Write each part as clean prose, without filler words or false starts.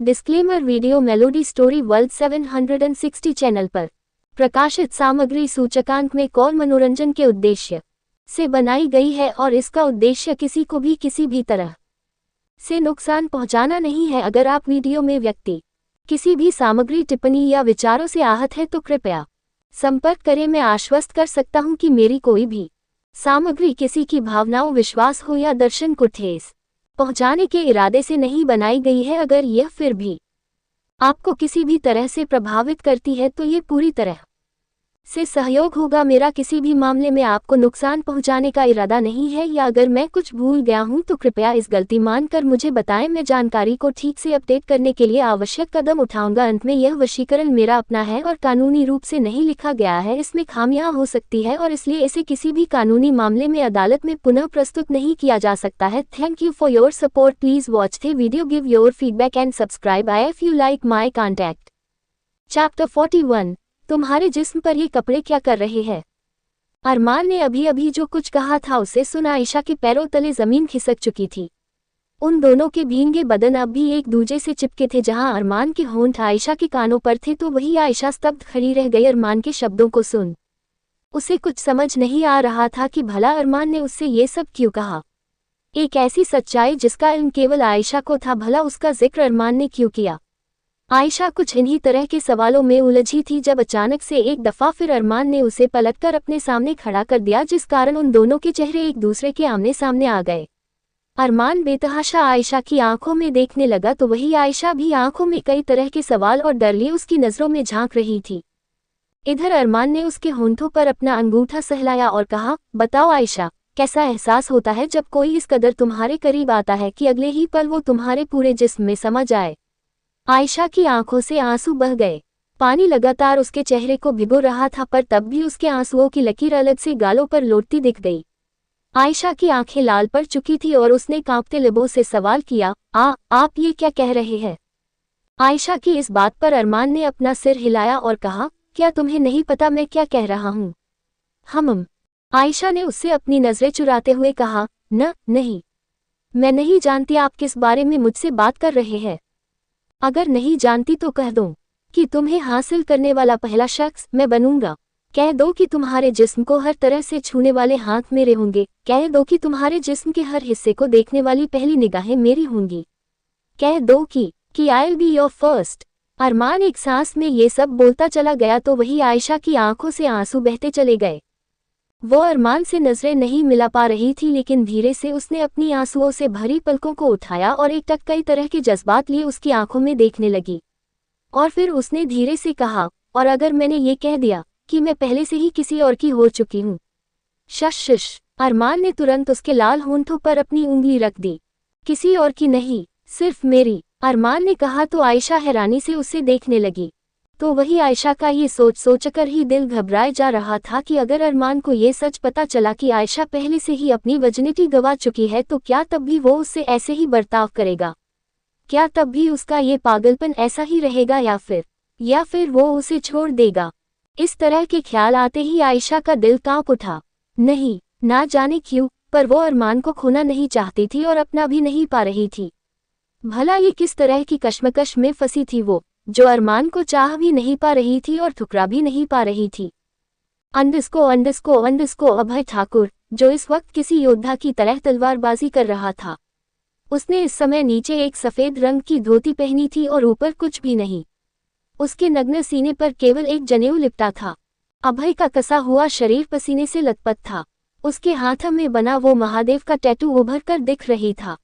Disclaimer video melody story world 760 channel पर प्रकाशित सामग्री सूचकांक में कौन मनोरंजन के उद्देश्य से बनाई गई है और इसका उद्देश्य किसी को भी किसी भी तरह से नुकसान पहुंचाना नहीं है। अगर आप वीडियो में व्यक्ति किसी भी सामग्री टिप्पणी या विचारों से आहत है तो कृपया संपर्क करें। मैं आश्वस्त कर सकता हूं कि मेरी कोई भी सामग्री किसी की भावनाओं, विश्वास हो या दर्शन को ठेस पहुंचाने के इरादे से नहीं बनाई गई है। अगर यह फिर भी आपको किसी भी तरह से प्रभावित करती है तो ये पूरी तरह से सहयोग होगा। मेरा किसी भी मामले में आपको नुकसान पहुंचाने का इरादा नहीं है, या अगर मैं कुछ भूल गया हूं तो कृपया इस गलती मानकर मुझे बताएं। मैं जानकारी को ठीक से अपडेट करने के लिए आवश्यक कदम उठाऊंगा। अंत में यह वशीकरण मेरा अपना है और कानूनी रूप से नहीं लिखा गया है। इसमें खामियां हो सकती है और इसलिए इसे किसी भी कानूनी मामले में अदालत में पुनः प्रस्तुत नहीं किया जा सकता है। Thank you for your support. Please watch the video, give your feedback and subscribe I if you like my contact. Chapter 41, तुम्हारे जिस्म पर ये कपड़े क्या कर रहे हैं? अरमान ने अभी अभी जो कुछ कहा था उसे सुन आयशा के पैरों तले जमीन खिसक चुकी थी। उन दोनों के भींगे बदन अब भी एक दूजे से चिपके थे। जहां अरमान के होंठ आयशा के कानों पर थे तो वही आयशा स्तब्ध खड़ी रह गई। अरमान के शब्दों को सुन उसे कुछ समझ नहीं आ रहा था कि भला अरमान ने उससे ये सब क्यों कहा। एक ऐसी सच्चाई जिसका इल्म केवल आयशा को था, भला उसका जिक्र अरमान ने क्यों किया? आयशा कुछ इन्हीं तरह के सवालों में उलझी थी जब अचानक से एक दफा फिर अरमान ने उसे पलटकर अपने सामने खड़ा कर दिया, जिस कारण उन दोनों के चेहरे एक दूसरे के आमने सामने आ गए। अरमान बेतहाशा आयशा की आंखों में देखने लगा तो वही आयशा भी आंखों में कई तरह के सवाल और डर लिए उसकी नजरों में झांक रही थी। इधर अरमान ने उसके होंठों पर अपना अंगूठा सहलाया और कहा, बताओ आयशा, कैसा एहसास होता है जब कोई इस कदर तुम्हारे करीब आता है कि अगले ही पल वो तुम्हारे पूरे जिस्म में समा जाए? आयशा की आंखों से आंसू बह गए। पानी लगातार उसके चेहरे को भिगो रहा था, पर तब भी उसके आंसुओं की लकीर अलग से गालों पर लौटती दिख गई। आयशा की आंखें लाल पड़ चुकी थी और उसने कांपते लबों से सवाल किया, आप ये क्या कह रहे हैं? आयशा की इस बात पर अरमान ने अपना सिर हिलाया और कहा, क्या तुम्हें नहीं पता मैं क्या कह रहा हूँ? आयशा ने उससे अपनी नजरें चुराते हुए कहा, नहीं, मैं नहीं जानती आप किस बारे में मुझसे बात कर रहे हैं। अगर नहीं जानती तो कह दो कि तुम्हें हासिल करने वाला पहला शख्स मैं बनूंगा। कह दो कि तुम्हारे जिस्म को हर तरह से छूने वाले हाथ मेरे होंगे। कह दो कि तुम्हारे जिस्म के हर हिस्से को देखने वाली पहली निगाहें मेरी होंगी। कह दो कि I will be your first. Arman एक सांस में ये सब बोलता चला गया तो वही आयशा की आंखों से आंसू बहते चले गए। वो अरमान से नजरें नहीं मिला पा रही थी, लेकिन धीरे से उसने अपनी आंसुओं से भरी पलकों को उठाया और एक टक कई तरह के जज्बात लिए उसकी आंखों में देखने लगी। और फिर उसने धीरे से कहा, और अगर मैंने ये कह दिया कि मैं पहले से ही किसी और की हो चुकी हूँ? शश। अरमान ने तुरंत उसके लाल होंठों पर अपनी उंगली रख दी। किसी और की नहीं, सिर्फ मेरी, अरमान ने कहा तो आयशा हैरानी से उसे देखने लगी। तो वही आयशा का ये सोचकर ही दिल घबराए जा रहा था कि अगर अरमान को ये सच पता चला कि आयशा पहले से ही अपनी वर्जिनिटी गंवा चुकी है तो क्या तब भी वो उससे ऐसे ही बर्ताव करेगा? क्या तब भी उसका ये पागलपन ऐसा ही रहेगा या फिर वो उसे छोड़ देगा? इस तरह के ख्याल आते ही आयशा का दिल कांप उठा। नहीं, ना जाने क्यों, पर वो अरमान को खोना नहीं चाहती थी और अपना भी नहीं पा रही थी। भला ये किस तरह की कश्मकश में फंसी थी वो, जो अरमान को चाह भी नहीं पा रही थी और ठुकरा भी नहीं पा रही थी। अंडस्को अभय ठाकुर, जो इस वक्त किसी योद्धा की तरह तलवारबाजी कर रहा था। उसने इस समय नीचे एक सफेद रंग की धोती पहनी थी और ऊपर कुछ भी नहीं। उसके नग्न सीने पर केवल एक जनेऊ लिपटा था। अभय का कसा हुआ शरीर पसीने से लथपथ था। उसके हाथ में बना वो महादेव का टैटू उभर कर दिख रही था।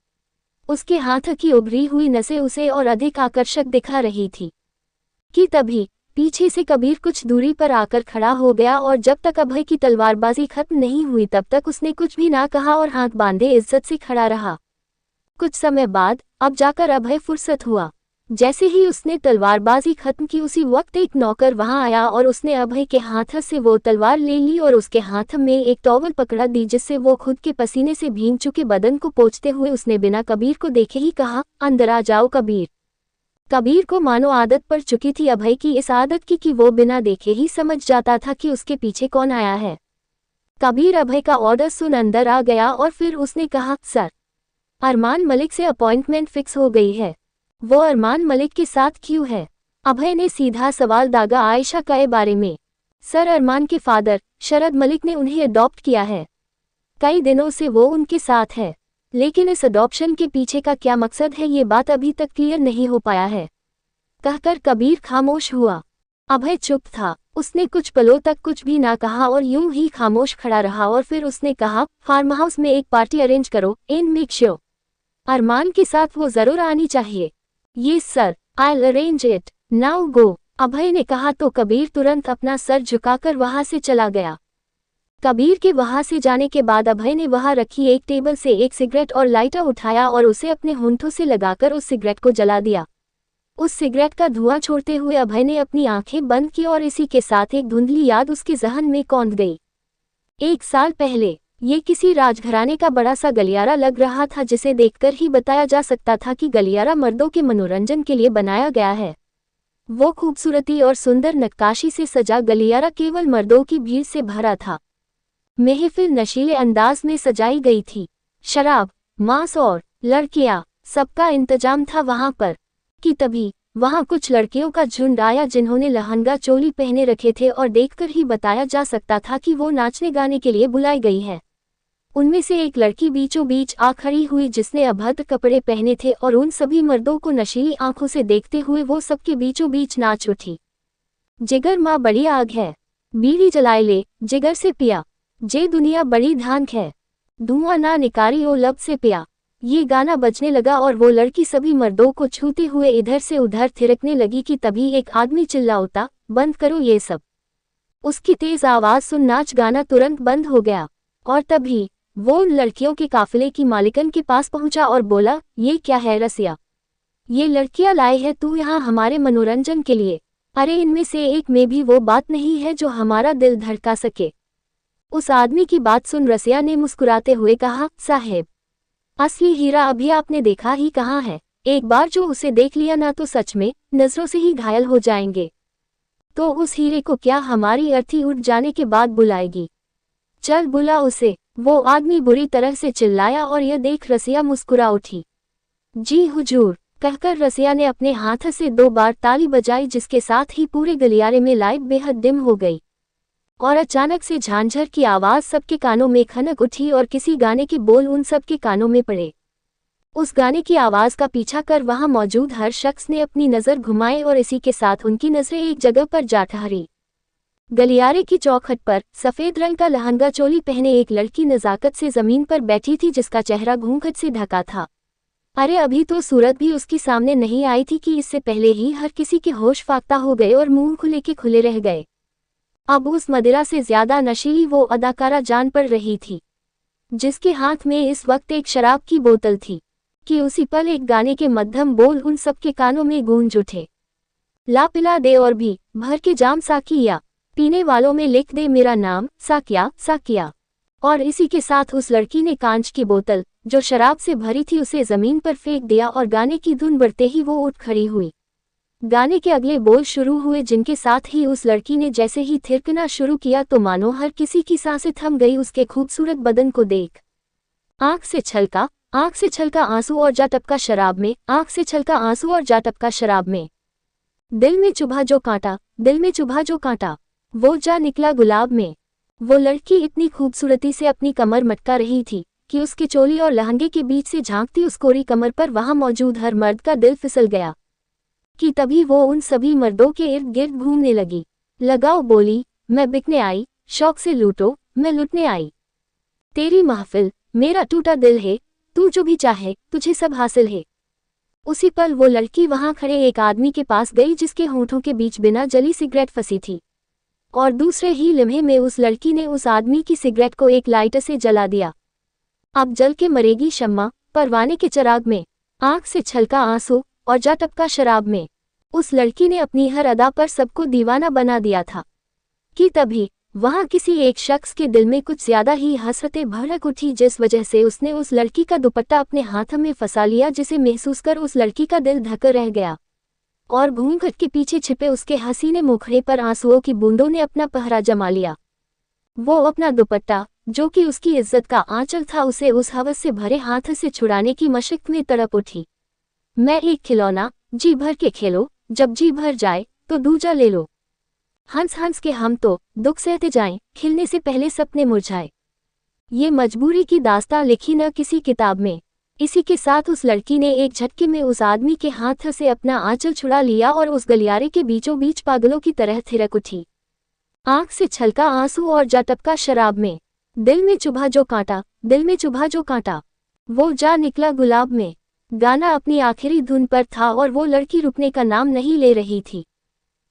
उसके हाथ की उभरी हुई नसें उसे और अधिक आकर्षक दिखा रही थी कि तभी पीछे से कबीर कुछ दूरी पर आकर खड़ा हो गया और जब तक अभय की तलवारबाजी खत्म नहीं हुई तब तक उसने कुछ भी ना कहा और हाथ बांधे इज्जत से खड़ा रहा। कुछ समय बाद अब जाकर अभय फुर्सत हुआ। जैसे ही उसने तलवारबाजी खत्म की उसी वक्त एक नौकर वहां आया और उसने अभय के हाथ से वो तलवार ले ली और उसके हाथ में एक टॉवल पकड़ा दी, जिससे वो खुद के पसीने से भीग चुके बदन को पोंछते हुए उसने बिना कबीर को देखे ही कहा, अंदर आ जाओ कबीर। कबीर को मानो आदत पड़ चुकी थी अभय की इस आदत की कि वो बिना देखे ही समझ जाता था कि उसके पीछे कौन आया है। कबीर अभय का ऑर्डर सुन अंदर आ गया और फिर उसने कहा, सर, अरमान मलिक से अपॉइंटमेंट फिक्स हो गई है। वो अरमान मलिक के साथ क्यों है? अभय ने सीधा सवाल दागा आयशा के बारे में। सर, अरमान के फादर शरद मलिक ने उन्हें अडॉप्ट किया है। कई दिनों से वो उनके साथ है, लेकिन इस अडॉप्शन के पीछे का क्या मकसद है ये बात अभी तक क्लियर नहीं हो पाया है, कहकर कबीर खामोश हुआ। अभय चुप था। उसने कुछ पलों तक कुछ भी ना कहा और यूं ही खामोश खड़ा रहा और फिर उसने कहा, फार्म हाउस में एक पार्टी अरेंज करो एंड मेक श्योर अरमान के साथ वो जरूर आनी चाहिए। ये sir, I'll arrange it, now go, अभय ने कहा तो कबीर तुरंत अपना सर झुकाकर वहां से चला गया। कबीर के वहां से जाने के बाद अभय ने वहां रखी एक टेबल से एक सिगरेट और लाइटर उठाया और उसे अपने होंठों से लगाकर उस सिगरेट को जला दिया। उस सिगरेट का धुआं छोड़ते हुए अभय ने अपनी आंखें बंद की और इसी के साथ एक धुंधली याद उसके जहन में कौंध गई। 1 साल पहले ये किसी राजघराने का बड़ा सा गलियारा लग रहा था, जिसे देखकर ही बताया जा सकता था कि गलियारा मर्दों के मनोरंजन के लिए बनाया गया है। वो खूबसूरती और सुंदर नक्काशी से सजा गलियारा केवल मर्दों की भीड़ से भरा था। महफिल नशीले अंदाज में सजाई गई थी। शराब, मांस और लड़कियां, सबका इंतजाम था वहां पर। कि तभी वहां कुछ लड़कियों का झुंड आया जिन्होंने लहंगा चोली पहने रखे थे और देखकर ही बताया जा सकता था कि वो नाचने गाने के लिए बुलाई गई है। उनमें से एक लड़की बीचों बीच आ खड़ी हुई जिसने अभद्र कपड़े पहने थे और उन सभी मर्दों को नशीली आंखों से देखते हुए वो सबके बीचों बीच नाच उठी। जिगर माँ बड़ी आग है, बीड़ी जलाए ले, जिगर से पिया, जे दुनिया बड़ी धांक है, धुआं ना निकारी ओ लब से पिया। ये गाना बजने लगा और वो लड़की सभी मर्दों को छूते हुए इधर से उधर थिरकने लगी कि तभी एक आदमी चिल्ला उठा, बंद करो ये सब। उसकी तेज आवाज सुन नाच गाना तुरंत बंद हो गया और तभी वो उन लड़कियों के काफिले की मालिकन के पास पहुंचा और बोला, ये क्या है रसिया? ये लड़कियां लाए हैं तू यहाँ हमारे मनोरंजन के लिए? अरे इनमें से एक में भी वो बात नहीं है जो हमारा दिल धड़का सके। उस आदमी की बात सुन रसिया ने मुस्कुराते हुए कहा, साहेब, असली हीरा अभी आपने देखा ही कहाँ है। एक बार जो उसे देख लिया ना तो सच में नजरों से ही घायल हो जाएंगे। तो उस हीरे को क्या हमारी अर्थी उठ जाने के बाद बुलाएगी? चल बुला उसे। वो आदमी बुरी तरह से चिल्लाया और यह देख रसिया मुस्कुरा उठी। जी हुजूर, कहकर रसिया ने अपने हाथ से 2 बार ताली बजाई, जिसके साथ ही पूरे गलियारे में लाइट बेहद डिम हो गई और अचानक से झांझर की आवाज सबके कानों में खनक उठी और किसी गाने के बोल उन सबके कानों में पड़े। उस गाने की आवाज का पीछा कर वहां मौजूद हर शख्स ने अपनी नजर घुमाई और इसी के साथ उनकी नजरें एक जगह पर जा ठहरी। गलियारे की चौखट पर सफेद रंग का लहंगा चोली पहने एक लड़की नजाकत से जमीन पर बैठी थी, जिसका चेहरा घूंघट से ढका था। अरे अभी तो सूरत भी उसकी सामने नहीं आई थी कि इससे पहले ही हर किसी के होश फाख्ता हो गए और मुंह खुले के खुले रह गए। अब उस मदिरा से ज्यादा नशीली वो अदाकारा जान पड़ रही थी, जिसके हाथ में इस वक्त एक शराब की बोतल थी कि उसी पल एक गाने के मध्यम बोल उन सबके कानों में गूंज उठे। ला पिला दे और भी भर के जाम साकिया, पीने वालों में लिख दे मेरा नाम साकिया साकिया। और इसी के साथ उस लड़की ने कांच की बोतल जो शराब से भरी थी उसे जमीन पर फेंक दिया और गाने की धुन बढ़ते ही वो उठ खड़ी हुई। गाने के अगले बोल शुरू हुए, जिनके साथ ही उस लड़की ने जैसे ही थिरकना शुरू किया तो मानो हर किसी की सांसें थम गई उसके खूबसूरत बदन को देख। आंख से छलका आंसू और जा टपका शराब में, आंख से छलका आंसू और जा टपका शराब में। दिल में चुभा जो कांटा, दिल में चुभा जो कांटा, वो जा निकला गुलाब में। वो लड़की इतनी खूबसूरती से अपनी कमर मटका रही थी कि उसके चोली और लहंगे के बीच से झांकती उस कोरी कमर पर वहां मौजूद हर मर्द का दिल फिसल गया। कि तभी वो उन सभी मर्दों के इर्द गिर्द घूमने लगी। लगाओ बोली, मैं बिकने आई, शौक से लूटो, मैं लुटने आई। तेरी महफिल, मेरा टूटा दिल है, तू जो भी चाहे तुझे सब हासिल है। उसी पल वो लड़की वहां खड़े एक आदमी के पास गई जिसके होंठों के बीच बिना जली सिगरेट फंसी थी और दूसरे ही लम्हे में उस लड़की ने उस आदमी की सिगरेट को एक लाइटर से जला दिया। अब जल के मरेगी शम्मा परवाने के चिराग में, आंख से छलका आंसू और जा टपका शराब में। उस लड़की ने अपनी हर अदा पर सबको दीवाना बना दिया था। कि तभी वहां किसी एक शख्स के दिल में कुछ ज्यादा ही हसरतें भड़क उठी, जिस वजह से उसने उस लड़की का दुपट्टा अपने हाथ में फंसा लिया, जिसे महसूस कर उस लड़की का दिल धक्का रह गया और घूंघट के पीछे छिपे उसके हसीने मुखड़े पर आंसुओं की बूंदों ने अपना पहरा जमा लिया। वो अपना दुपट्टा, जो कि उसकी इज्जत का आंचल था, उसे उस हवस से भरे हाथ से छुड़ाने की मशक्कत में तड़प उठी। मैं एक खिलौना, जी भर के खेलो, जब जी भर जाए तो दूजा ले लो। हंस हंस के हम तो दुख सहते जाएं, खिलने से पहले सपने मुरझाए। ये मजबूरी की दास्तां लिखी न किसी किताब में। इसी के साथ उस लड़की ने एक झटके में उस आदमी के हाथ से अपना आंचल छुड़ा लिया और उस गलियारे के बीचों बीच पागलों की तरह थिरक उठी। आंख से छलका आंसू और जा टपका शराब में। दिल में चुभा जो कांटा, दिल में चुभा जो कांटा, वो जा निकला गुलाब में। गाना अपनी आखिरी धुन पर था और वो लड़की रुकने का नाम नहीं ले रही थी।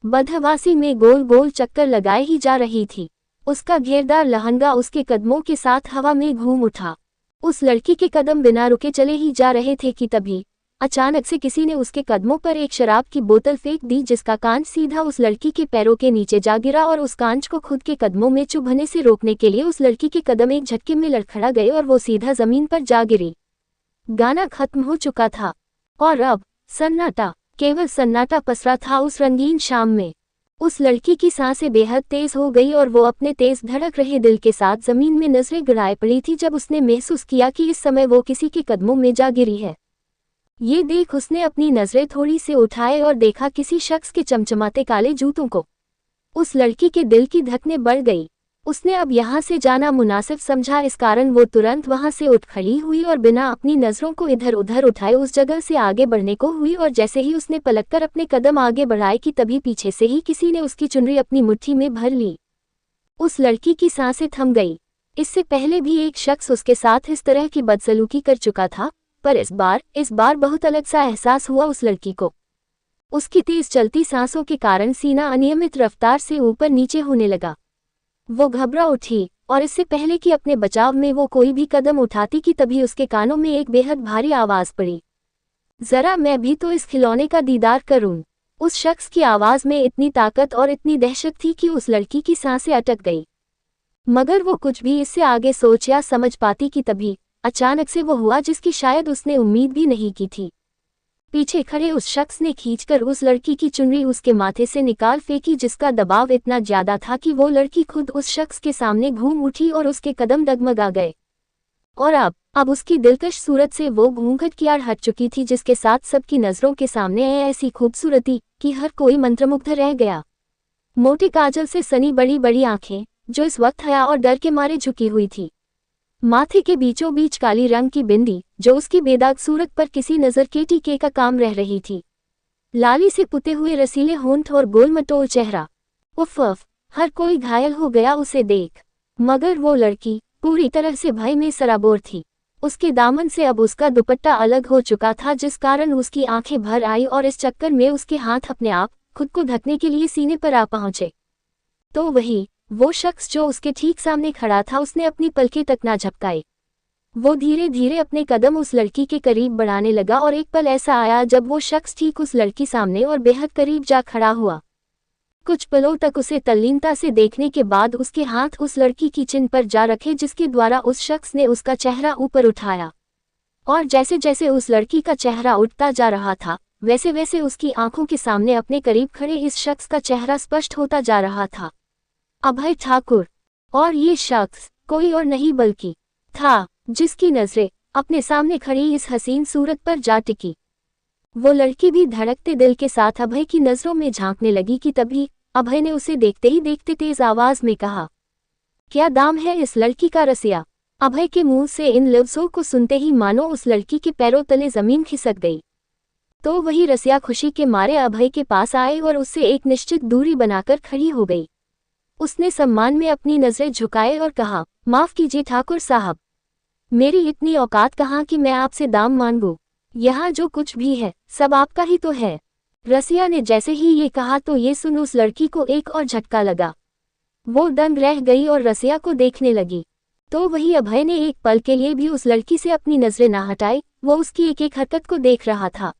बदहवासी में गोल गोल चक्कर लगाए ही जा रही थी। उसका घेरदार लहंगा उसके कदमों के साथ हवा में घूम उठा। उस लड़की के कदम बिना रुके चले ही जा रहे थे कि तभी अचानक से किसी ने उसके कदमों पर एक शराब की बोतल फेंक दी, जिसका कांच सीधा उस लड़की के पैरों के नीचे जा गिरा और उस कांच को खुद के कदमों में चुभने से रोकने के लिए उस लड़की के कदम एक झटके में लड़खड़ा गए और वो सीधा जमीन पर जा गिरी। गाना खत्म हो चुका था और अब सन्नाटा, केवल सन्नाटा पसरा था उस रंगीन शाम में। उस लड़की की सांसें बेहद तेज हो गई और वो अपने तेज धड़क रहे दिल के साथ जमीन में नजरें गड़ाए पड़ी थी जब उसने महसूस किया कि इस समय वो किसी के कदमों में जा गिरी है। ये देख उसने अपनी नजरें थोड़ी से उठाए और देखा किसी शख्स के चमचमाते काले जूतों को। उस लड़की के दिल की धड़कनें बढ़ गई। उसने अब यहाँ से जाना मुनासिब समझा, इस कारण वो तुरंत वहां से उठ खड़ी हुई और बिना अपनी नजरों को इधर उधर उठाए उस जगह से आगे बढ़ने को हुई। और जैसे ही उसने पलटकर अपने कदम आगे बढ़ाए कि तभी पीछे से ही किसी ने उसकी चुनरी अपनी मुट्ठी में भर ली। उस लड़की की सांसें थम गई। इससे पहले भी एक शख्स उसके साथ इस तरह की बदसलूकी कर चुका था, पर इस बार बहुत अलग सा एहसास हुआ उस लड़की को। उसकी तेज चलती सांसों के कारण सीना अनियमित रफ्तार से ऊपर नीचे होने लगा। वो घबरा उठी और इससे पहले कि अपने बचाव में वो कोई भी कदम उठाती कि तभी उसके कानों में एक बेहद भारी आवाज पड़ी। जरा मैं भी तो इस खिलौने का दीदार करूं। उस शख्स की आवाज में इतनी ताकत और इतनी दहशत थी कि उस लड़की की सांसें अटक गई। मगर वो कुछ भी इससे आगे सोच या समझ पाती कि तभी अचानक से वो हुआ जिसकी शायद उसने उम्मीद भी नहीं की थी। पीछे खड़े उस शख्स ने खींचकर उस लड़की की चुनरी उसके माथे से निकाल फेंकी, जिसका दबाव इतना ज्यादा था कि वो लड़की खुद उस शख्स के सामने घूम उठी और उसके कदम डगमगा गए। और अब उसकी दिलकश सूरत से वो घूंघट की आड़ हट चुकी थी, जिसके साथ सबकी नजरों के सामने ऐसी खूबसूरती कि हर कोई मंत्रमुग्ध रह गया। मोटे काजल से सनी बड़ी बड़ी आंखें जो इस वक्त हया और डर के मारे झुकी हुई थी। माथे के बीचों बीच काली रंग की बिंदी जो उसकी बेदाग सूरत पर किसी नजर के टीके का काम रह रही थी। लाली से पुते हुए रसीले होंठ और गोल मटोल चेहरा। उफ, हर कोई घायल हो गया उसे देख। मगर वो लड़की पूरी तरह से भय में सराबोर थी। उसके दामन से अब उसका दुपट्टा अलग हो चुका था, जिस कारण उसकी आंखें भर आई और इस चक्कर में उसके हाथ अपने आप खुद को ढकने के लिए सीने पर आ पहुंचे। तो वही वो शख्स जो उसके ठीक सामने खड़ा था, उसने अपनी पलकें तक ना झपकाई। वो धीरे धीरे अपने कदम उस लड़की के करीब बढ़ाने लगा और एक पल ऐसा आया जब वो शख्स ठीक उस लड़की सामने और बेहद करीब जा खड़ा हुआ। कुछ पलों तक उसे तल्लीनता से देखने के बाद उसके हाथ उस लड़की की चिन पर जा रखे, जिसके द्वारा उस शख्स ने उसका चेहरा ऊपर उठाया। और जैसे जैसे उस लड़की का चेहरा उठता जा रहा था, वैसे वैसे उसकी आंखों के सामने अपने करीब खड़े इस शख्स का चेहरा स्पष्ट होता जा रहा था। अभय ठाकुर। और ये शख्स कोई और नहीं बल्कि था जिसकी नजरें अपने सामने खड़ी इस हसीन सूरत पर जा टिकी। वो लड़की भी धड़कते दिल के साथ अभय की नजरों में झांकने लगी कि तभी अभय ने उसे देखते ही देखते तेज आवाज में कहा, क्या दाम है इस लड़की का रसिया। अभय के मुंह से इन लफ्जों को सुनते ही मानो उस लड़की के पैरों तले जमीन खिसक गई। तो वही रसिया खुशी के मारे अभय के पास आए और उससे एक निश्चित दूरी बनाकर खड़ी हो गई। उसने सम्मान में अपनी नजरें झुकाए और कहा, माफ कीजिए ठाकुर साहब, मेरी इतनी औकात कहाँ कि मैं आपसे दाम मांगूं। यहाँ जो कुछ भी है सब आपका ही तो है। रसिया ने जैसे ही ये कहा तो ये सुन उस लड़की को एक और झटका लगा। वो दंग रह गई और रसिया को देखने लगी। तो वही अभय ने एक पल के लिए भी उस लड़की से अपनी नजरें ना हटाई। वो उसकी एक एक हरकत को देख रहा था।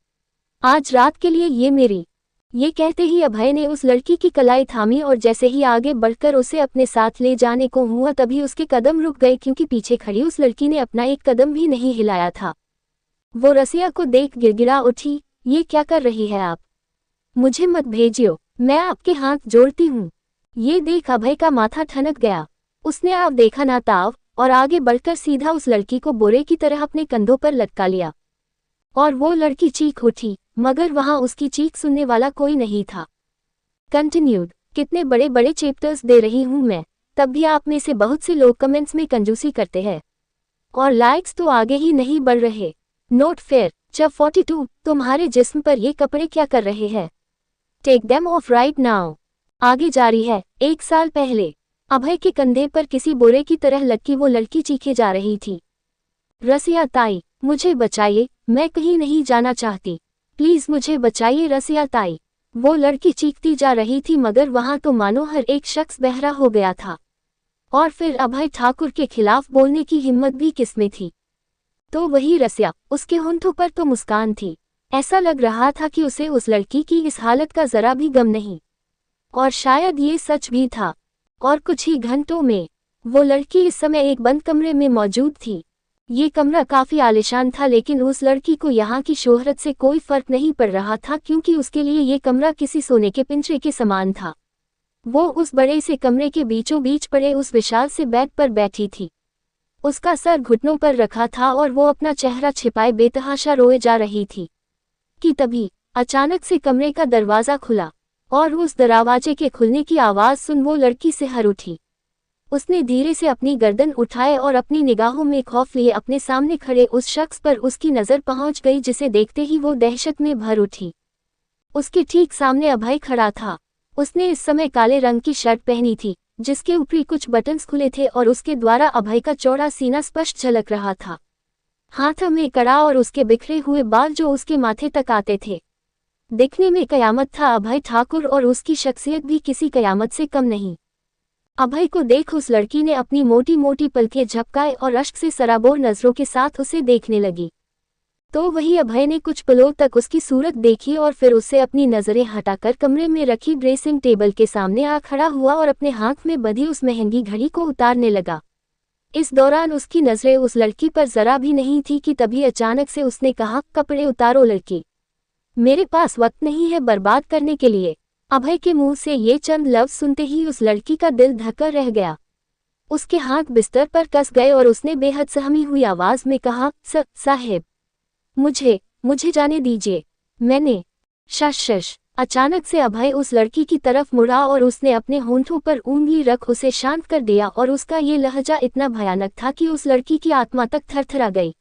आज रात के लिए ये मेरी। ये कहते ही अभय ने उस लड़की की कलाई थामी और जैसे ही आगे बढ़कर उसे अपने साथ ले जाने को हुआ तभी उसके कदम रुक गए, क्योंकि पीछे खड़ी उस लड़की ने अपना एक कदम भी नहीं हिलाया था। वो रसिया को देख गिड़गिड़ा उठी, ये क्या कर रही है आप? मुझे मत भेजियो, मैं आपके हाथ जोड़ती हूँ। ये देख अभय का माथा ठनक गया। उसने अब देखा ना ताव और आगे बढ़कर सीधा उस लड़की को बोरे की तरह अपने कंधों पर लटका लिया और वो लड़की चीख उठी, मगर वहां उसकी चीख सुनने वाला कोई नहीं था। कंटिन्यूड। कितने बड़े बड़े चैप्टर्स दे रही हूं मैं, तब भी आप में से बहुत से लोग कमेंट्स में कंजूसी करते हैं और लाइक्स तो आगे ही नहीं बढ़ रहे। Note fair. जब 42 तुम्हारे जिस्म पर ये कपड़े क्या कर रहे हैं? Take them off right now. आगे जारी है। 1 साल पहले अभय के कंधे पर किसी बोरे की तरह लटकी वो लड़की चीखे जा रही थी, रसिया ताई, मुझे बचाइए, मैं कहीं नहीं जाना चाहती, प्लीज मुझे बचाइए रसिया ताई। वो लड़की चीखती जा रही थी मगर वहां तो मानो हर एक शख्स बहरा हो गया था। और फिर अभय ठाकुर के खिलाफ बोलने की हिम्मत भी किसमें थी? तो वही रसिया। उसके होंठों पर तो मुस्कान थी। ऐसा लग रहा था कि उसे उस लड़की की इस हालत का जरा भी गम नहीं। और शायद ये सच भी था। और कुछ ही घंटों में वो लड़की इस समय एक बंद कमरे में मौजूद थी। ये कमरा काफी आलीशान था, लेकिन उस लड़की को यहाँ की शोहरत से कोई फर्क नहीं पड़ रहा था, क्योंकि उसके लिए ये कमरा किसी सोने के पिंजरे के समान था। वो उस बड़े से कमरे के बीचों बीच पड़े उस विशाल से बेड पर बैठी थी। उसका सर घुटनों पर रखा था और वो अपना चेहरा छिपाए बेतहाशा रोए जा रही थी कि तभी अचानक से कमरे का दरवाजा खुला और उस दरवाजे के खुलने की आवाज सुन वो लड़की सिहर उठी। उसने धीरे से अपनी गर्दन उठाए और अपनी निगाहों में खौफ लिए अपने सामने खड़े उस शख्स पर उसकी नजर पहुंच गई, जिसे देखते ही वो दहशत में भर उठी। उसके ठीक सामने अभय खड़ा था। उसने इस समय काले रंग की शर्ट पहनी थी, जिसके ऊपरी कुछ बटन्स खुले थे और उसके द्वारा अभय का चौड़ा सीना स्पष्ट झलक रहा था। हाथ में कड़ा और उसके बिखरे हुए बाल जो उसके माथे तक आते थे। दिखने में कयामत था अभय ठाकुर, और उसकी शख्सियत भी किसी कयामत से कम नहीं। अभय को देख उस लड़की ने अपनी मोटी मोटी पलकें झपकाए और अश्क से सराबोर नजरों के साथ उसे देखने लगी। तो वही अभय ने कुछ पलों तक उसकी सूरत देखी और फिर उससे अपनी नजरें हटाकर कमरे में रखी ड्रेसिंग टेबल के सामने आ खड़ा हुआ और अपने हाथ में बंधी उस महंगी घड़ी को उतारने लगा। इस दौरान उसकी नजरें उस लड़की पर जरा भी नहीं थी कि तभी अचानक से उसने कहा, कपड़े उतारो लड़की, मेरे पास वक्त नहीं है बर्बाद करने के लिए। अभय के मुंह से ये चंद लफ्ज सुनते ही उस लड़की का दिल धक्का रह गया। उसके हाथ बिस्तर पर कस गए और उसने बेहद सहमी हुई आवाज में कहा, साहेब, मुझे जाने दीजिए, मैंने शश। अचानक से अभय उस लड़की की तरफ मुड़ा और उसने अपने होंठों पर उंगली रख उसे शांत कर दिया, और उसका ये लहजा इतना भयानक था कि उस लड़की की आत्मा तक थरथरा गई।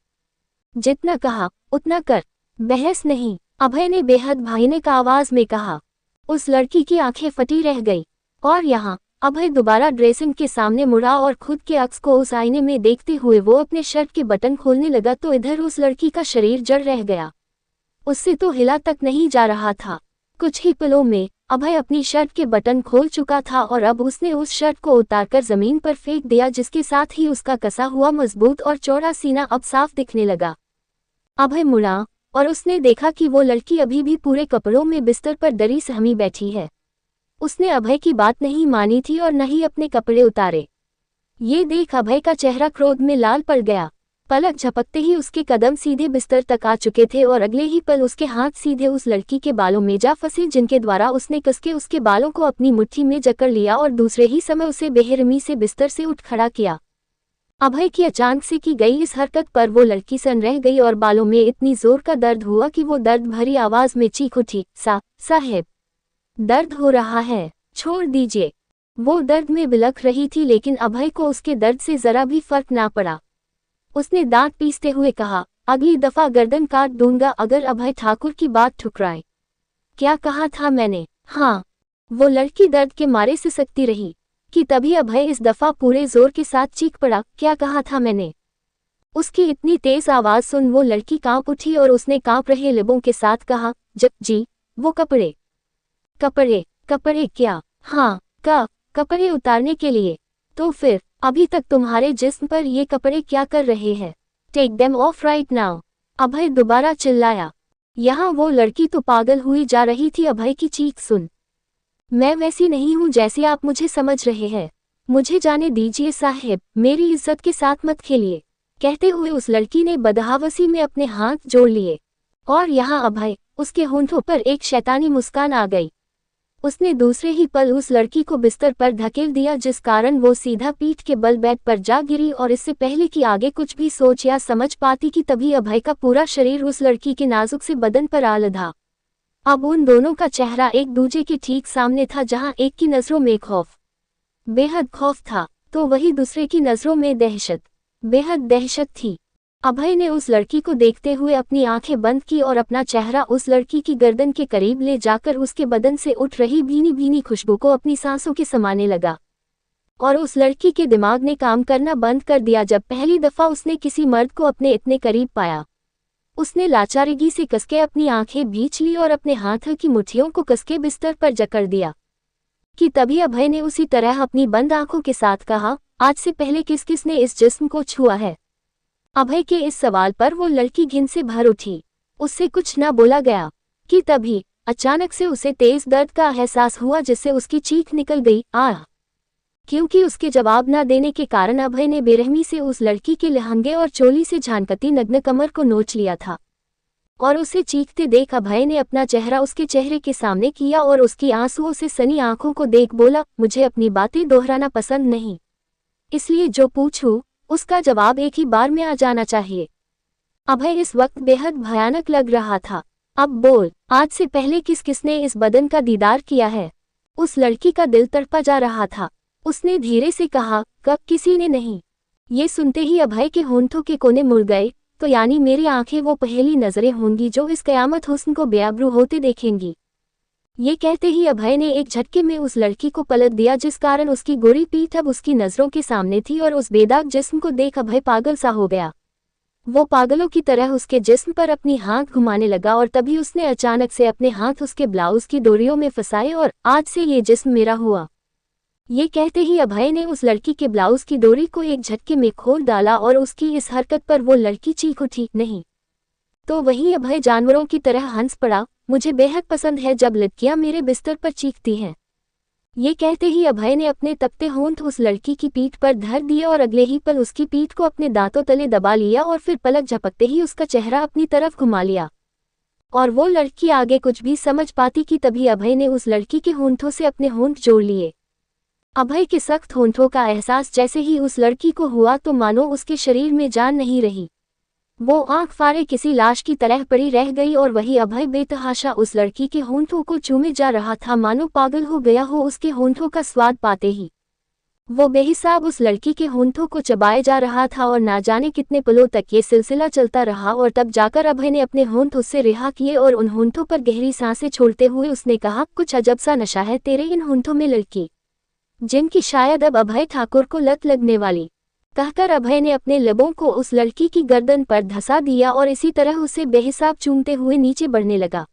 जितना कहा उतना कर, बहस नहीं, अभय ने बेहद भयानक आवाज में कहा। उस लड़की की आंखें फटी रह गई। और यहाँ अभय दोबारा ड्रेसिंग के सामने मुड़ा और खुद के अक्स को उस आईने में देखते हुए वो अपने शर्ट के बटन खोलने लगा, तो इधर उस लड़की का शरीर जड़ रह गया। उससे तो हिला तक नहीं जा रहा था। कुछ ही पलों में अभय अपनी शर्ट के बटन खोल चुका था और अब उसने उस शर्ट को उतारकर जमीन पर फेंक दिया, जिसके साथ ही उसका कसा हुआ मजबूत और चौड़ा सीना अब साफ दिखने लगा। अभय मुड़ा और उसने देखा कि वो लड़की अभी भी पूरे कपड़ों में बिस्तर पर डरी सहमी बैठी है। उसने अभय की बात नहीं मानी थी और न ही अपने कपड़े उतारे। ये देख अभय का चेहरा क्रोध में लाल पड़ गया। पलक झपकते ही उसके कदम सीधे बिस्तर तक आ चुके थे और अगले ही पल उसके हाथ सीधे उस लड़की के बालों में जा फंसे, जिनके द्वारा उसने कसके उसके बालों को अपनी मुट्ठी में जकड़ लिया और दूसरे ही समय उसे बेरहमी से बिस्तर से उठ खड़ा किया। अभय की अचानक से की गई इस हरकत पर वो लड़की सन रह गई और बालों में इतनी जोर का दर्द हुआ कि वो दर्द भरी आवाज में चीख उठी, साहेब, दर्द हो रहा है, छोड़ दीजिए। वो दर्द में बिलख रही थी, लेकिन अभय को उसके दर्द से जरा भी फर्क ना पड़ा। उसने दांत पीसते हुए कहा, अगली दफा गर्दन काट दूंगा अगर अभय ठाकुर की बात ठुकराए। क्या कहा था मैंने? हाँ। वो लड़की दर्द के मारे सिसकती रही कि तभी अभय इस दफा पूरे जोर के साथ चीख पड़ा, क्या कहा था मैंने? उसकी इतनी तेज आवाज सुन वो लड़की कांप उठी और उसने कांप रहे लिबों के साथ कहा, जी, वो कपड़े क्या? हाँ, कपड़े उतारने के लिए। तो फिर अभी तक तुम्हारे जिस्म पर ये कपड़े क्या कर रहे हैं? Take them off right now. Abhay दोबारा चिल्लाया। यहाँ वो लड़की तो पागल हुई जा रही थी अभय की चीख सुन। मैं वैसी नहीं हूँ जैसे आप मुझे समझ रहे हैं, मुझे जाने दीजिए साहेब, मेरी इज्जत के साथ मत खेलिए। कहते हुए उस लड़की ने बदहवासी में अपने हाथ जोड़ लिए और यहाँ अभय, उसके होंठों पर एक शैतानी मुस्कान आ गई। उसने दूसरे ही पल उस लड़की को बिस्तर पर धकेल दिया, जिस कारण वो सीधा पीठ के बल बेड पर जा गिरी। और इससे पहले कि आगे कुछ भी सोच या समझ पाती कि तभी अभय का पूरा शरीर उस लड़की के नाजुक से बदन पर आ लधा। अब उन दोनों का चेहरा एक दूजे के ठीक सामने था, जहां एक की नजरों में खौफ, बेहद खौफ था, तो वही दूसरे की नजरों में दहशत, बेहद दहशत थी। अभय ने उस लड़की को देखते हुए अपनी आंखें बंद की और अपना चेहरा उस लड़की की गर्दन के करीब ले जाकर उसके बदन से उठ रही भीनी भीनी खुशबू को अपनी सांसों के समाने लगा। और उस लड़की के दिमाग ने काम करना बंद कर दिया जब पहली दफा उसने किसी मर्द को अपने इतने करीब पाया। उसने लाचारगी से कसके अपनी आंखें भींच ली और अपने हाथ की मुट्ठियों को कसके बिस्तर पर जकड़ दिया कि तभी अभय ने उसी तरह अपनी बंद आंखों के साथ कहा, आज से पहले किस किसने इस जिस्म को छुआ है? अभय के इस सवाल पर वो लड़की घिन से भर उठी। उससे कुछ न बोला गया कि तभी अचानक से उसे तेज दर्द का एहसास हुआ, जिससे उसकी चीख निकल गई, आह! क्योंकि उसके जवाब न देने के कारण अभय ने बेरहमी से उस लड़की के लहंगे और चोली से झांकती नग्न कमर को नोच लिया था। और उसे चीखते देख अभय ने अपना चेहरा उसके चेहरे के सामने किया और उसकी आंसुओं से सनी आंखों को देख बोला, मुझे अपनी बातें दोहराना पसंद नहीं, इसलिए जो पूछूं उसका जवाब एक ही बार में आ जाना चाहिए। अभय इस वक्त बेहद भयानक लग रहा था। अब बोल, आज से पहले किस किसने इस बदन का दीदार किया है? उस लड़की का दिल तड़पा जा रहा था। उसने धीरे से कहा, कब किसी ने नहीं। ये सुनते ही अभय के होंठों के कोने मुड़ गए, तो यानी मेरी आंखें वो पहली नजरें होंगी जो इस कयामत हुस्न को बेआबरू होते देखेंगी। ये कहते ही अभय ने एक झटके में उस लड़की को पलट दिया, जिस कारण उसकी गोरी पीठ अब उसकी नजरों के सामने थी और उस बेदाग जिस्म को देख अभय पागल सा हो गया। वो पागलों की तरह उसके जिस्म पर अपनी हाथ घुमाने लगा और तभी उसने अचानक से अपने हाथ उसके ब्लाउज की डोरियों में फंसाए और आज से ये जिस्म मेरा हुआ। ये कहते ही अभय ने उस लड़की के ब्लाउज की डोरी को एक झटके में खोल डाला और उसकी इस हरकत पर वो लड़की चीख उठी, नहीं तो वही अभय जानवरों की तरह हंस पड़ा, मुझे बेहद पसंद है जब लड़कियां मेरे बिस्तर पर चीखती हैं। ये कहते ही अभय ने अपने तपते होंठ उस लड़की की पीठ पर धर दिए और अगले ही पल उसकी पीठ को अपने दांतों तले दबा लिया और फिर पलक झपकते ही उसका चेहरा अपनी तरफ घुमा लिया। और वो लड़की आगे कुछ भी समझ पाती कि तभी अभय ने उस लड़की के होंठों से अपने होंठ जोड़ लिए। अभय के सख्त होंठों का एहसास जैसे ही उस लड़की को हुआ तो मानो उसके शरीर में जान नहीं रही। वो आंख फाड़े किसी लाश की तरह पड़ी रह गई और वही अभय बेतहाशा उस लड़की के होंठों को चूमे जा रहा था, मानो पागल हो गया हो उसके होंठों का स्वाद पाते ही। वो बेहिसाब उस लड़की के होंठों को चबाए जा रहा था और ना जाने कितने पलों तक ये सिलसिला चलता रहा और तब जाकर अभय ने अपने होंठ उससे रिहा किए और उन होंठों पर गहरी सांसें छोड़ते हुए उसने कहा, कुछ अजब सा नशा है तेरे इन होंठों में लड़की, जिनकी शायद अब अभय ठाकुर को लत लगने वाली। कहकर अभय ने अपने लबों को उस लड़की की गर्दन पर धंसा दिया और इसी तरह उसे बेहिसाब चूमते हुए नीचे बढ़ने लगा।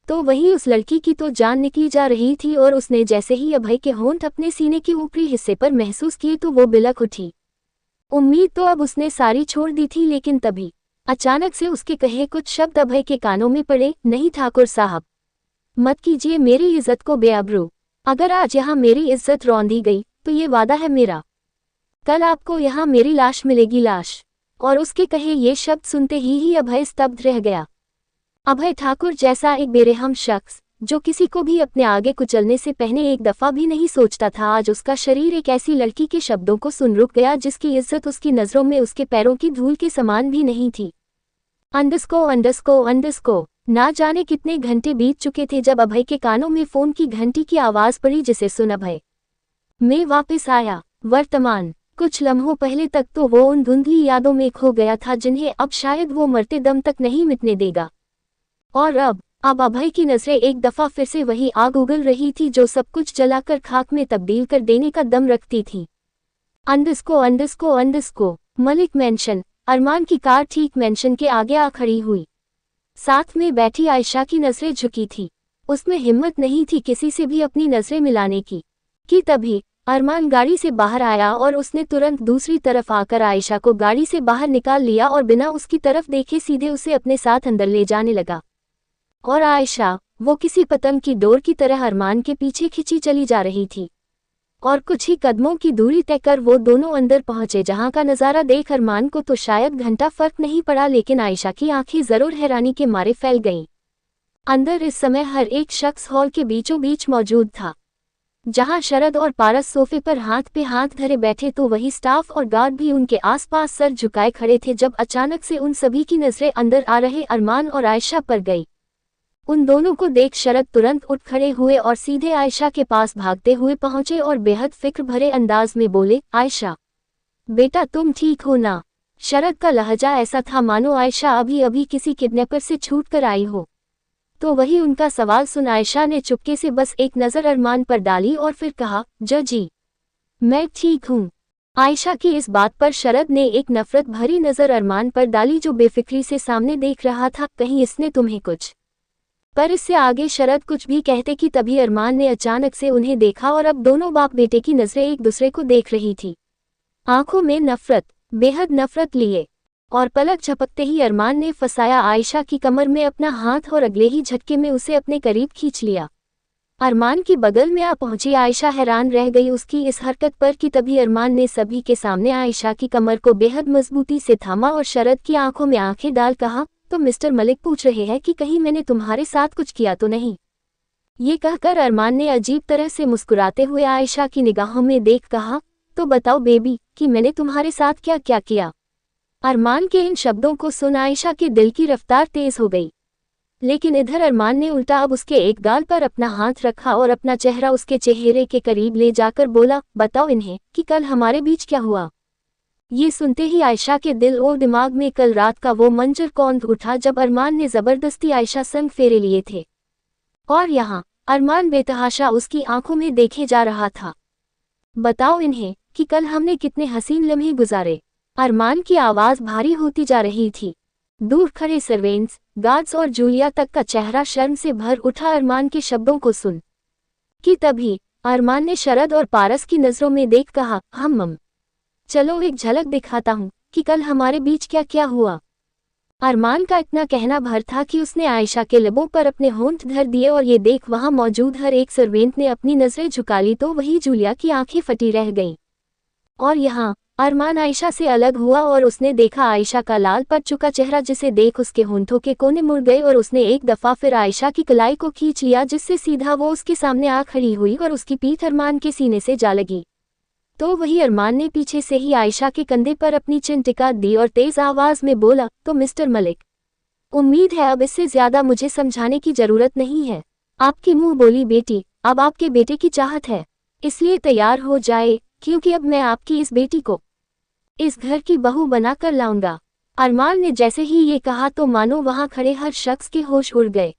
तो वही उस लड़की की तो जान निकली जा रही थी और उसने जैसे ही अभय के होंठ अपने सीने के ऊपरी हिस्से पर महसूस किए तो वो बिलख उठी। उम्मीद तो अब उसने सारी छोड़ दी थी, लेकिन तभी अचानक से उसके कहे कुछ शब्द अभय के कानों में पड़े, नहीं ठाकुर साहब, मत कीजिए मेरी इज्जत को बेआबरू। अगर आज यहाँ मेरी इज्जत रौंदी गई तो ये वादा है मेरा, कल आपको यहाँ मेरी लाश मिलेगी, लाश। और उसके कहे ये शब्द सुनते ही अभय स्तब्ध रह गया। अभय ठाकुर जैसा एक बेरहम शख्स जो किसी को भी अपने आगे कुचलने से पहले एक दफा भी नहीं सोचता था, आज उसका शरीर एक ऐसी लड़की के शब्दों को सुन रुक गया जिसकी इज्जत उसकी नजरों में उसके पैरों की धूल के समान भी नहीं थी। अंडस्को ना जाने कितने घंटे बीत चुके थे जब अभय के कानों में फोन की घंटी की आवाज पड़ी, जिसे सुन अभय में वापस आया वर्तमान। कुछ लम्हों पहले तक तो वो उन धुंधली यादों में खो गया था जिन्हें अब शायद वो मरते दम तक नहीं मिटने देगा। और अब अभय की नजरें एक दफा फिर से वही आग उगल रही थी जो सब कुछ जलाकर खाक में तब्दील कर देने का दम रखती थी। अंडस्को मलिक मेंशन। अरमान की कार ठीक मेंशन के आगे आ खड़ी हुई। साथ में बैठी आयशा की नजरें झुकी थी। उसमें हिम्मत नहीं थी किसी से भी अपनी नजरें मिलाने की। कि तभी अरमान गाड़ी से बाहर आया और उसने तुरंत दूसरी तरफ आकर आयशा को गाड़ी से बाहर निकाल लिया और बिना उसकी तरफ देखे सीधे उसे अपने साथ अंदर ले जाने लगा। और आयशा वो किसी पतंग की डोर की तरह अरमान के पीछे खिंची चली जा रही थी। और कुछ ही कदमों की दूरी तय कर वो दोनों अंदर पहुंचे, जहां का नजारा देख अरमान को तो शायद घंटा फर्क नहीं पड़ा, लेकिन आयशा की आंखें जरूर हैरानी के मारे फैल गईं। अंदर इस समय हर एक शख्स हॉल के बीचों बीच मौजूद था। जहां शरद और पारस सोफे पर हाथ पे हाथ धरे बैठे तो वही स्टाफ और गार्ड भी उनके आसपास सर झुकाए खड़े थे जब अचानक से उन सभी की नजरें अंदर आ रहे अरमान और आयशा पर गई। उन दोनों को देख शरद तुरंत उठ खड़े हुए और सीधे आयशा के पास भागते हुए पहुंचे और बेहद फिक्र भरे अंदाज में बोले, आयशा बेटा तुम ठीक हो ना? शरद का लहजा ऐसा था मानो आयशा अभी अभी किसी किडनैपर से छूट कर आई हो। तो वही उनका सवाल सुन आयशा ने चुपके से बस एक नज़र अरमान पर डाली और फिर कहा, जी मैं ठीक हूँ। आयशा की इस बात पर शरद ने एक नफरत भरी नज़र अरमान पर डाली जो बेफिक्री से सामने देख रहा था, कहीं इसने तुम्हें कुछ। पर इससे आगे शरद कुछ भी कहते कि तभी अरमान ने अचानक से उन्हें देखा और अब दोनों बाप बेटे की नजरें एक दूसरे को देख रही थी, आंखों में नफरत, बेहद नफरत लिए। और पलक झपकते ही अरमान ने फंसाया आयशा की कमर में अपना हाथ और अगले ही झटके में उसे अपने करीब खींच लिया। अरमान की बगल में आ पहुंची आयशा हैरान रह गई उसकी इस हरकत पर कि तभी अरमान ने सभी के सामने आयशा की कमर को बेहद मजबूती से थामा और शरद की आंखों में आंखें डाल कहा, तो मिस्टर मलिक पूछ रहे हैं कि कहीं मैंने तुम्हारे साथ कुछ किया तो नहीं? ये कहकर अरमान ने अजीब तरह से मुस्कुराते हुए आयशा की निगाहों में देख कहा, तो बताओ बेबी कि मैंने तुम्हारे साथ क्या क्या किया। अरमान के इन शब्दों को सुन आयशा के दिल की रफ्तार तेज हो गई, लेकिन इधर अरमान ने उल्टा अब उसके एक गाल पर अपना हाथ रखा और अपना चेहरा उसके चेहरे के करीब ले जाकर बोला, बताओ इन्हें कि कल हमारे बीच क्या हुआ। ये सुनते ही आयशा के दिल और दिमाग में कल रात का वो मंजर कौंध उठा जब अरमान ने जबरदस्ती आयशा संग फेरे लिए थे और यहाँ अरमान बेतहाशा उसकी आंखों में देखे जा रहा था। बताओ इन्हें कि कल हमने कितने हसीन लम्हे गुजारे। अरमान की आवाज भारी होती जा रही थी। दूर खड़े सर्वेंट्स, गार्ड्स और जूलिया तक का चेहरा शर्म से भर उठा अरमान के शब्दों को सुन कि तभी अरमान ने शरद और पारस की नजरों में देख कहा, हम चलो एक झलक दिखाता हूँ कि कल हमारे बीच क्या क्या हुआ। अरमान का इतना कहना भर था कि उसने आयशा के लबों पर अपने होंठ धर दिए और ये देख वहां मौजूद हर एक सर्वेंट ने अपनी नजरें झुका ली तो वही जूलिया की आंखें फटी रह गईं। और यहाँ अरमान आयशा से अलग हुआ और उसने देखा आयशा का लाल पड़ चुका चेहरा जिसे देख उसके होंठों के कोने मुड़ गए और उसने एक दफा फिर आयशा की कलाई को खींच लिया जिससे सीधा वो उसके सामने आ खड़ी हुई और उसकी पीठ अरमान के सीने से जा लगी। तो वही अरमान ने पीछे से ही आयशा के कंधे पर अपनी चिन टिका दी और तेज आवाज में बोला, तो मिस्टर मलिक, उम्मीद है अब इससे ज्यादा मुझे समझाने की जरूरत नहीं है। आपकी मुंह बोली बेटी अब आपके बेटे की चाहत है, इसलिए तैयार हो जाए क्योंकि अब मैं आपकी इस बेटी को इस घर की बहू बनाकर लाऊंगा। अरमान ने जैसे ही ये कहा तो मानो वहां खड़े हर शख्स के होश उड़ गए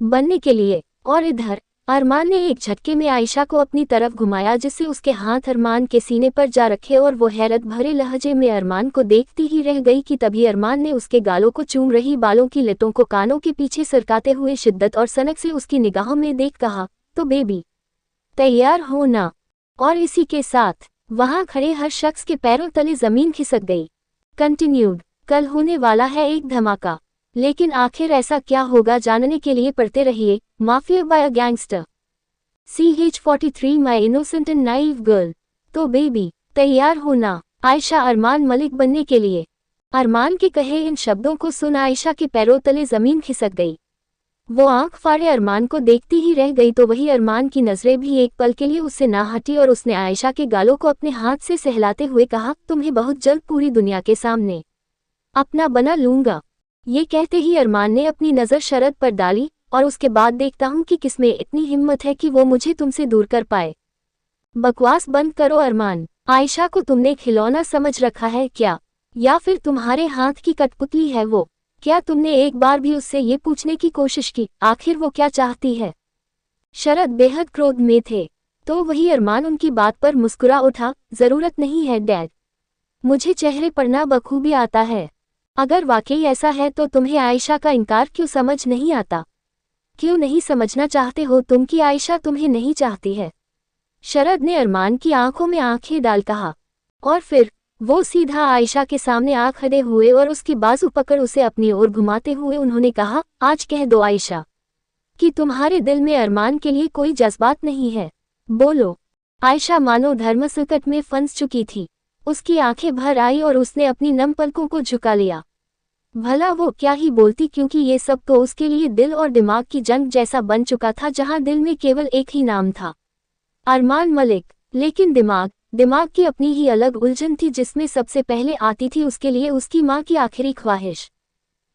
बनने के लिए। और इधर अरमान ने एक झटके में आयशा को अपनी तरफ घुमाया जिससे उसके हाथ अरमान के सीने पर जा रखे और वो हैरत भरे लहजे में अरमान को देखती ही रह गई कि तभी अरमान ने उसके गालों को चूम रही बालों की लतों को कानों के पीछे सरकाते हुए शिद्दत और सनक से उसकी निगाहों में देख कहा, तो बेबी तैयार हो ना। और इसी के साथ वहां खड़े हर शख्स के पैरों तले जमीन खिसक गई। कंटिन्यूड। कल होने वाला है एक धमाका, लेकिन आखिर ऐसा क्या होगा जानने के लिए पढ़ते रहिए mafia by a gangster. CH43 my innocent and naive girl. तो बेबी तैयार हो ना आयशा अरमान मलिक बनने के लिए। अरमान के कहे इन शब्दों को सुन आयशा के पैरों तले जमीन खिसक गई। वो आंख फाड़े अरमान को देखती ही रह गई तो वही अरमान की नजरें भी एक पल के लिए उससे ना हटी और उसने आयशा के गालों को अपने हाथ से सहलाते हुए कहा, तुम्हें बहुत जल्द पूरी दुनिया के सामने अपना बना लूंगा। ये कहते ही अरमान ने अपनी नजर शरद पर डाली और उसके बाद देखता हूँ कि किसमें इतनी हिम्मत है कि वो मुझे तुमसे दूर कर पाए। बकवास बंद करो अरमान, आयशा को तुमने खिलौना समझ रखा है क्या, या फिर तुम्हारे हाथ की कठपुतली है वो? क्या तुमने एक बार भी उससे ये पूछने की कोशिश की आखिर वो क्या चाहती है? शरद बेहद क्रोध में थे, तो वही अरमान उनकी बात पर मुस्कुरा उठा, जरूरत नहीं है डैड, मुझे चेहरे पढ़ना बखूबी आता है। अगर वाकई ऐसा है तो तुम्हें आयशा का इनकार क्यों समझ नहीं आता? क्यों नहीं समझना चाहते हो तुम कि आयशा तुम्हें नहीं चाहती है? शरद ने अरमान की आंखों में आंखें डाल कहा और फिर वो सीधा आयशा के सामने आ खड़े हुए और उसकी बाजू पकड़ उसे अपनी ओर घुमाते हुए उन्होंने कहा, आज कह दो आयशा कि तुम्हारे दिल में अरमान के लिए कोई जज्बात नहीं है। बोलो। आयशा मानो धर्म संकट में फंस चुकी थी, उसकी आंखें भर आई और उसने अपनी नम पलकों को झुका लिया। भला वो क्या ही बोलती, क्योंकि ये सब तो उसके लिए दिल और दिमाग की जंग जैसा बन चुका था, जहां दिल में केवल एक ही नाम था, अरमान मलिक। लेकिन दिमाग की अपनी ही अलग उलझन थी, जिसमें सबसे पहले आती थी उसके लिए उसकी माँ की आखिरी ख्वाहिश।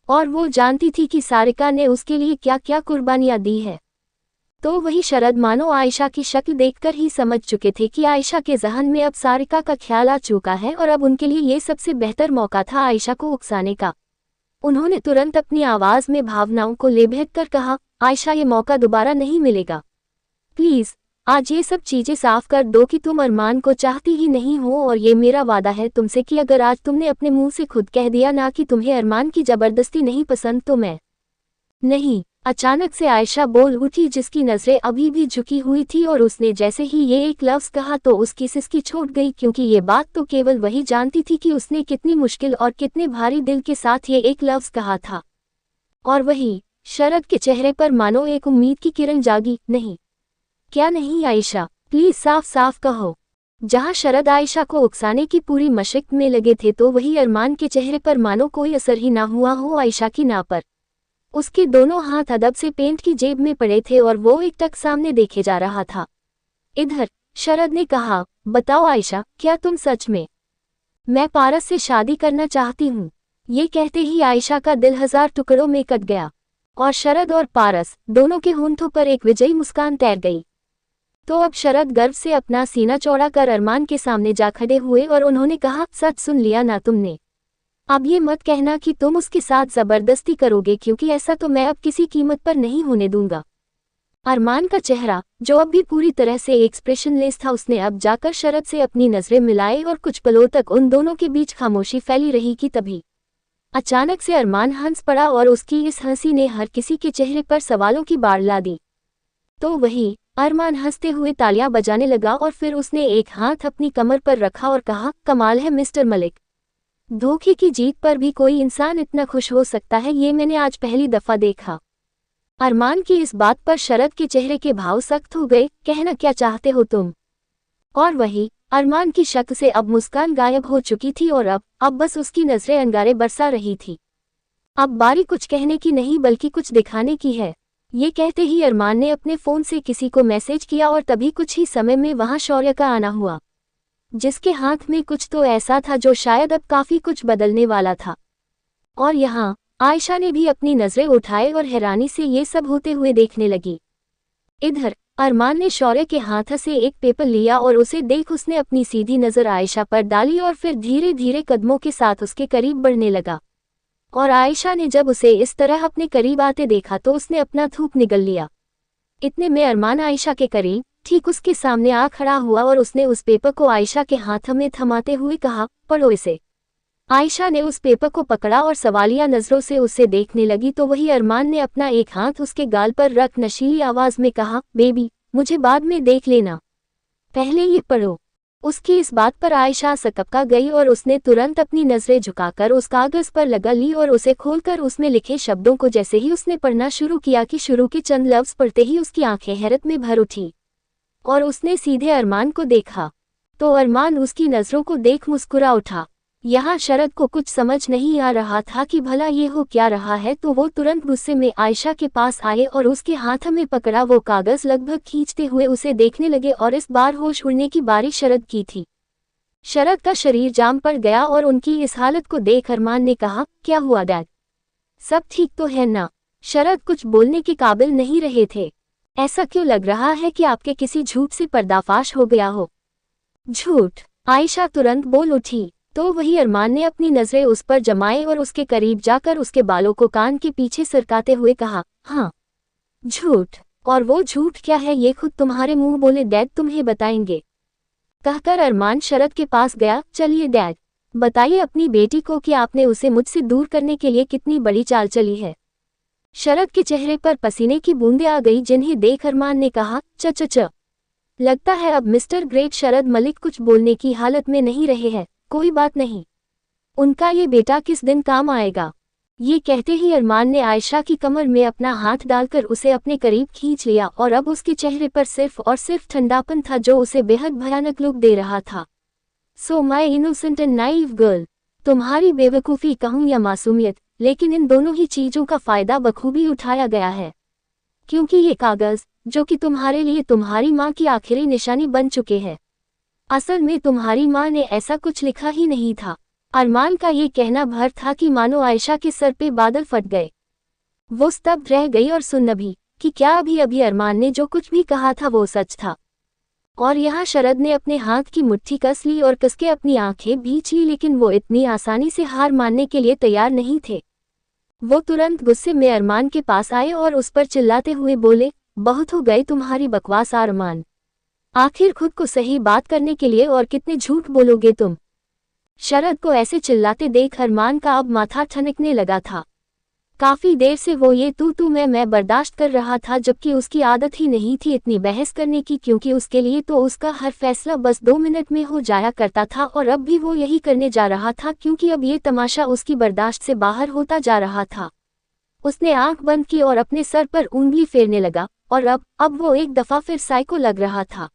और वो जानती थी कि सारिका ने उसके लिए क्या क्या कुर्बानियां दी है। तो वही शरद मानो आयशा की शक्ल देखकर ही समझ चुके थे कि आयशा के ज़हन में अब सारिका का ख्याल आ चुका है और अब उनके लिए ये सबसे बेहतर मौका था आयशा को उकसाने का। उन्होंने तुरंत अपनी आवाज़ में भावनाओं को लेभेद कर कहा, आयशा, ये मौका दोबारा नहीं मिलेगा। प्लीज़ आज ये सब चीज़ें साफ कर दो कि तुम अरमान को चाहती ही नहीं हो, और ये मेरा वादा है तुमसे कि अगर आज तुमने अपने मुंह से खुद कह दिया ना कि तुम्हें अरमान की ज़बरदस्ती नहीं पसंद, तो मैं नहीं। अचानक से आयशा बोल उठी, जिसकी नज़रें अभी भी झुकी हुई थी, और उसने जैसे ही ये एक लफ्ज़ कहा तो उसकी सिसकी छूट गई, क्योंकि ये बात तो केवल वही जानती थी कि उसने कितनी मुश्किल और कितने भारी दिल के साथ ये एक लफ्ज़ कहा था। और वही शरद के चेहरे पर मानो एक उम्मीद की किरण जागी। नहीं, क्या नहीं आयशा, प्लीज़ साफ साफ कहो। जहाँ शरद आयशा को उकसाने की पूरी मशक्क़त में लगे थे, तो वही अरमान के चेहरे पर मानो कोई असर ही ना हुआ हो आयशा की ना पर। उसके दोनों हाथ अदब से पेंट की जेब में पड़े थे और वो एकटक सामने देखे जा रहा था। इधर शरद ने कहा, बताओ आयशा, क्या तुम सच में मैं पारस से शादी करना चाहती हूँ? ये कहते ही आयशा का दिल 1000 टुकड़ों में कट गया और शरद और पारस दोनों के होंठों पर एक विजयी मुस्कान तैर गई। तो अब शरद गर्व से अपना सीना चौड़ा कर अरमान के सामने जा खड़े हुए और उन्होंने कहा, सच सुन लिया ना तुमने? अब ये मत कहना कि तुम उसके साथ जबरदस्ती करोगे, क्योंकि ऐसा तो मैं अब किसी कीमत पर नहीं होने दूंगा। अरमान का चेहरा, जो अब भी पूरी तरह से एक्सप्रेशनलेस था, उसने अब जाकर शरद से अपनी नजरें मिलाई और कुछ पलों तक उन दोनों के बीच खामोशी फैली रही कि तभी अचानक से अरमान हंस पड़ा और उसकी इस हंसी ने हर किसी के चेहरे पर सवालों की बाढ़ ला दी। तो वही अरमान हंसते हुए तालियां बजाने लगा और फिर उसने एक हाथ अपनी कमर पर रखा और कहा, कमाल है मिस्टर मलिक, धोखे की जीत पर भी कोई इंसान इतना खुश हो सकता है, ये मैंने आज पहली दफा देखा। अरमान की इस बात पर शरद के चेहरे के भाव सख्त हो गए। कहना क्या चाहते हो तुम? और वही अरमान की शक्ल से अब मुस्कान गायब हो चुकी थी और अब बस उसकी नजरें अंगारे बरसा रही थी। अब बारी कुछ कहने की नहीं बल्कि कुछ दिखाने की है। ये कहते ही अरमान ने अपने फोन से किसी को मैसेज किया और तभी कुछ ही समय में वहां शौर्य का आना हुआ, जिसके हाथ में कुछ तो ऐसा था जो शायद अब काफी कुछ बदलने वाला था। और यहाँ आयशा ने भी अपनी नजरें उठाए और हैरानी से ये सब होते हुए देखने लगी। इधर अरमान ने शौर्य के हाथ से एक पेपर लिया और उसे देख उसने अपनी सीधी नजर आयशा पर डाली और फिर धीरे धीरे कदमों के साथ उसके करीब बढ़ने लगा। और आयशा ने जब उसे इस तरह अपने करीब आते देखा तो उसने अपना थूक निगल लिया। इतने में अरमान आयशा के करीब ठीक उसके सामने आ खड़ा हुआ और उसने उस पेपर को आयशा के हाथ में थमाते हुए कहा, पढ़ो इसे। आयशा ने उस पेपर को पकड़ा और सवालिया नजरों से उसे देखने लगी। तो वही अरमान ने अपना एक हाथ उसके गाल पर रख नशीली आवाज में कहा, बेबी, मुझे बाद में देख लेना, पहले ये पढ़ो। उसकी इस बात पर आयशा सकपका गई और उसने तुरंत अपनी नजरें झुकाकर उस कागज पर लगा ली और उसे खोलकर उसमें लिखे शब्दों को जैसे ही उसने पढ़ना शुरू किया कि शुरू के चंद लफ्ज पढ़ते ही उसकी आंखें हैरत में भर उठी और उसने सीधे अरमान को देखा। तो अरमान उसकी नजरों को देख मुस्कुरा उठा। यहाँ शरद को कुछ समझ नहीं आ रहा था कि भला ये हो क्या रहा है, तो वो तुरंत गुस्से में आयशा के पास आए और उसके हाथ में पकड़ा वो कागज लगभग खींचते हुए उसे देखने लगे और इस बार होश उड़ने की बारी शरद की थी। शरद का शरीर जाम पड़ गया और उनकी इस हालत को देख अरमान ने कहा, क्या हुआ डैड, सब ठीक तो है ना? शरद कुछ बोलने के काबिल नहीं रहे थे। ऐसा क्यों लग रहा है कि आपके किसी झूठ से पर्दाफाश हो गया हो? झूठ? आयशा तुरंत बोल उठी। तो वही अरमान ने अपनी नजरें उस पर जमाए और उसके करीब जाकर उसके बालों को कान के पीछे सरकाते हुए कहा, हाँ, झूठ। और वो झूठ क्या है ये खुद तुम्हारे मुंह बोले डैड तुम्हें बताएंगे। कहकर अरमान शरद के पास गया। चलिए डैड, बताइए अपनी बेटी को कि आपने उसे मुझसे दूर करने के लिए कितनी बड़ी चाल चली है। शरद के चेहरे पर पसीने की बूंदें आ गई, जिन्हें देख अरमान ने कहा, च लगता है अब मिस्टर ग्रेट शरद मलिक कुछ बोलने की हालत में नहीं रहे हैं। कोई बात नहीं, उनका ये बेटा किस दिन काम आएगा। ये कहते ही अरमान ने आयशा की कमर में अपना हाथ डालकर उसे अपने करीब खींच लिया और अब उसके चेहरे पर सिर्फ और सिर्फ ठंडापन था जो उसे बेहद भयानक लुक दे रहा था। So my innocent and naive girl, तुम्हारी बेवकूफ़ी कहूँ या मासूमियत, लेकिन इन दोनों ही चीजों का फायदा बखूबी उठाया गया है, क्योंकि ये कागज जो कि तुम्हारे लिए तुम्हारी माँ की आखिरी निशानी बन चुके हैं, असल में तुम्हारी माँ ने ऐसा कुछ लिखा ही नहीं था। अरमान का ये कहना भर था कि मानो आयशा के सर पे बादल फट गए। वो स्तब्ध रह गई और सुन भी कि क्या अभी अभी अरमान ने जो कुछ भी कहा था वो सच था। और यहाँ शरद ने अपने हाथ की मुट्ठी कस ली और कसके अपनी आंखें भींच ली, लेकिन वो इतनी आसानी से हार मानने के लिए तैयार नहीं थे। वो तुरंत गुस्से में अरमान के पास आए और उस पर चिल्लाते हुए बोले, बहुत हो गई तुम्हारी बकवास अरमान, आखिर खुद को सही बात करने के लिए और कितने झूठ बोलोगे तुम। शरद को ऐसे चिल्लाते देख अरमान का अब माथा ठनकने लगा था। काफी देर से वो ये तू मैं बर्दाश्त कर रहा था, जबकि उसकी आदत ही नहीं थी इतनी बहस करने की, क्योंकि उसके लिए तो उसका हर फैसला बस 2 मिनट में हो जाया करता था। और अब भी वो यही करने जा रहा था, क्योंकि अब ये तमाशा उसकी बर्दाश्त से बाहर होता जा रहा था। उसने आंख बंद की और अपने सर पर उंगली फेरने लगा, और अब वो एक दफा फिर साइको लग रहा था।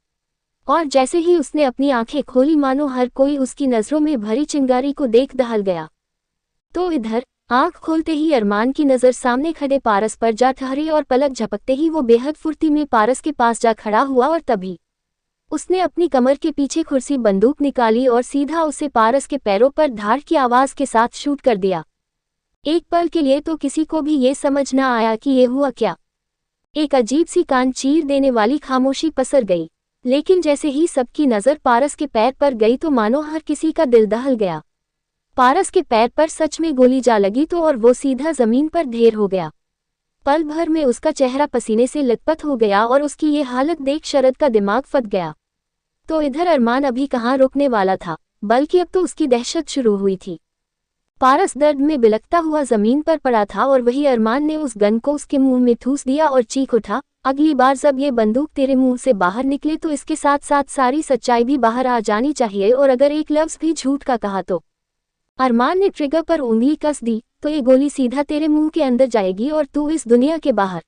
और जैसे ही उसने अपनी आंखें खोली, मानो हर कोई उसकी नजरों में भरी चिंगारी को देख दहल गया। तो इधर आंख खोलते ही अरमान की नजर सामने खड़े पारस पर जा ठहरी, और पलक झपकते ही वो बेहद फुर्ती में पारस के पास जा खड़ा हुआ, और तभी उसने अपनी कमर के पीछे खुर्सी बंदूक निकाली और सीधा उसे पारस के पैरों पर धाड़ की आवाज के साथ शूट कर दिया। एक पल के लिए तो किसी को भी ये समझ न आया कि ये हुआ क्या। एक अजीब सी कान चीर देने वाली खामोशी पसर गई, लेकिन जैसे ही सबकी नजर पारस के पैर पर गई तो मानो हर किसी का दिल दहल गया। पारस के पैर पर सच में गोली जा लगी तो और वो सीधा जमीन पर ढेर हो गया। पल भर में उसका चेहरा पसीने से लथपथ हो गया और उसकी ये हालत देख शरद का दिमाग फट गया। तो इधर अरमान अभी कहाँ रुकने वाला था, बल्कि अब तो उसकी दहशत शुरू हुई थी। पारस दर्द में बिलखता हुआ जमीन पर पड़ा था और वही अरमान ने उस गन को उसके मुंह में ठूस दिया और चीख उठा, अगली बार जब ये बंदूक तेरे मुंह से बाहर निकले तो इसके साथ साथ सारी सच्चाई भी बाहर आ जानी चाहिए, और अगर एक लफ्ज भी झूठ का कहा तो। अरमान ने ट्रिगर पर उंगली कस दी, तो ये गोली सीधा तेरे मुंह के अंदर जाएगी और तू इस दुनिया के बाहर।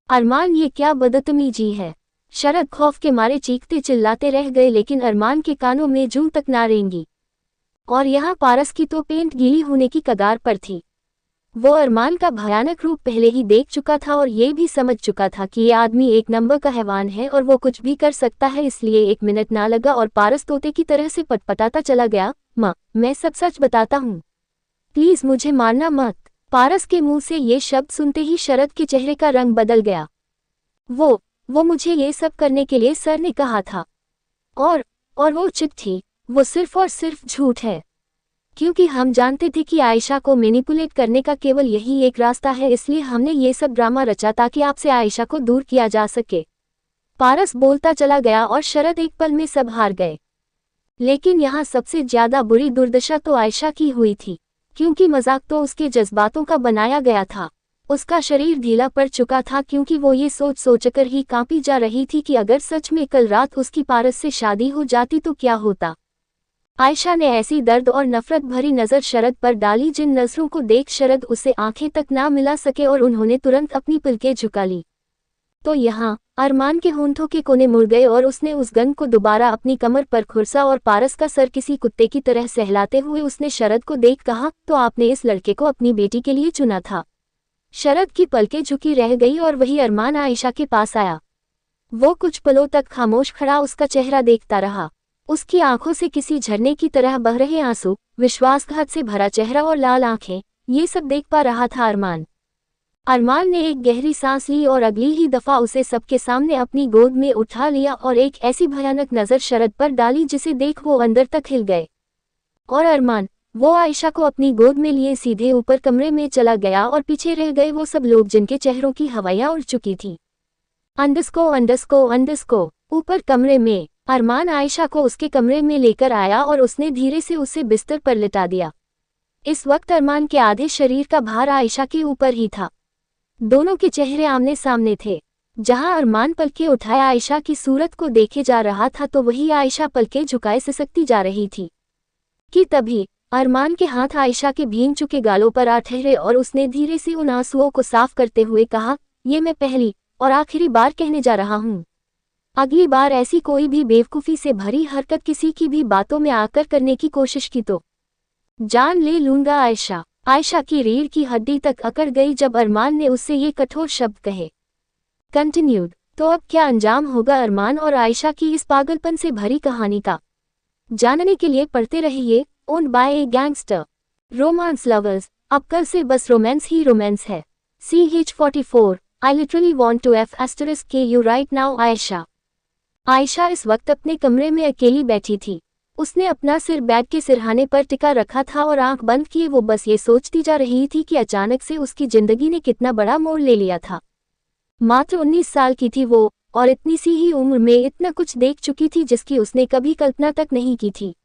अरमान, ये क्या बदतमीजी है। शरद खौफ के मारे चीखते चिल्लाते रह गए, लेकिन अरमान के कानों में जूं तक ना रेंगी। और यहाँ पारस की तो पेंट गीली होने की कगार पर थी। वो अरमान का भयानक रूप पहले ही देख चुका था और ये भी समझ चुका था कि ये आदमी एक नंबर का हैवान है और वो कुछ भी कर सकता है। इसलिए 1 मिनट ना लगा और पारस तोते की तरह से पटपटाता चला गया, माँ मैं सब सच बताता हूँ, प्लीज मुझे मारना मत। पारस के मुंह से ये शब्द सुनते ही शरद के चेहरे का रंग बदल गया। वो मुझे ये सब करने के लिए सर ने कहा था, और वो चिट्ठी वो सिर्फ और सिर्फ झूठ है, क्योंकि हम जानते थे कि आयशा को मैनिपुलेट करने का केवल यही एक रास्ता है, इसलिए हमने ये सब ड्रामा रचा ताकि आपसे आयशा को दूर किया जा सके। पारस बोलता चला गया और शरद एक पल में सब हार गए। लेकिन यहाँ सबसे ज्यादा बुरी दुर्दशा तो आयशा की हुई थी, क्योंकि मजाक तो उसके जज्बातों का बनाया गया था। उसका शरीर ढीला पड़ चुका था, क्योंकि वो ये सोच सोचकर ही कांपी जा रही थी कि अगर सच में कल रात उसकी पारस से शादी हो जाती तो क्या होता। आयशा ने ऐसी दर्द और नफरत भरी नजर शरद पर डाली, जिन नजरों को देख शरद उसे आंखें तक ना मिला सके और उन्होंने तुरंत अपनी पलकें झुका ली। तो यहाँ अरमान के होंठों के कोने मुड़ गए और उसने उस गन को दोबारा अपनी कमर पर खुरसा और पारस का सर किसी कुत्ते की तरह सहलाते हुए उसने शरद को देख कहा, तो आपने इस लड़के को अपनी बेटी के लिए चुना था। शरद की पलकें झुकी रह गई और वही अरमान आयशा के पास आया। वो कुछ पलों तक खामोश खड़ा उसका चेहरा देखता रहा। उसकी आंखों से किसी झरने की तरह बह रहे आंसू, विश्वासघात से भरा चेहरा और लाल आंखें, ये सब देख पा रहा था अरमान ने एक गहरी सांस ली और अगली ही दफा उसे सबके सामने अपनी गोद में उठा लिया और एक ऐसी भयानक नजर शरद पर डाली जिसे देख वो अंदर तक हिल गए। और अरमान वो आयशा को अपनी गोद में लिए सीधे ऊपर कमरे में चला गया और पीछे रह गए वो सब लोग जिनके चेहरों की हवाइयां उड़ चुकी थी। अंडस्को ऊपर कमरे में अरमान आयशा को उसके कमरे में लेकर आया और उसने धीरे से उसे बिस्तर पर लिटा दिया। इस वक्त अरमान के आधे शरीर का भार आयशा के ऊपर ही था। दोनों के चेहरे आमने सामने थे। जहां अरमान पलके उठाए आयशा की सूरत को देखे जा रहा था, तो वही आयशा पलके झुकाए सिसकती जा रही थी कि तभी अरमान के हाथ आयशा के भींग चुके गालों पर आ ठहरे और उसने धीरे से उन आंसुओं को साफ करते हुए कहा, ये मैं पहली और आखिरी बार कहने जा रहा हूँ। अगली बार ऐसी कोई भी बेवकूफ़ी से भरी हरकत किसी की भी बातों में आकर करने की कोशिश की तो जान ले लूंगा आयशा। आयशा की रीढ़ की हड्डी तक अकड़ गई जब अरमान ने उससे ये कठोर शब्द कहे। कंटिन्यूड। तो अब क्या अंजाम होगा अरमान और आयशा की इस पागलपन से भरी कहानी का? जानने के लिए पढ़ते रहिए owned by A gangster. Romance lovers, अब कल से बस रोमांस ही रोमांस है। CH44 I literally want to F***KU right now Ayesha. Ayesha इस वक्त अपने कमरे में अकेली बैठी थी। उसने अपना सिर बेड के सिरहाने पर टिका रखा था और आंख बंद किए वो बस ये सोचती जा रही थी कि अचानक से उसकी जिंदगी ने कितना बड़ा मोड़ ले लिया था। मात्र 19 साल की थी वो, और इतनी सी ही उम्र में इतना कुछ देख चुकी थी जिसकी उसने कभी कल्पना तक नहीं की थी।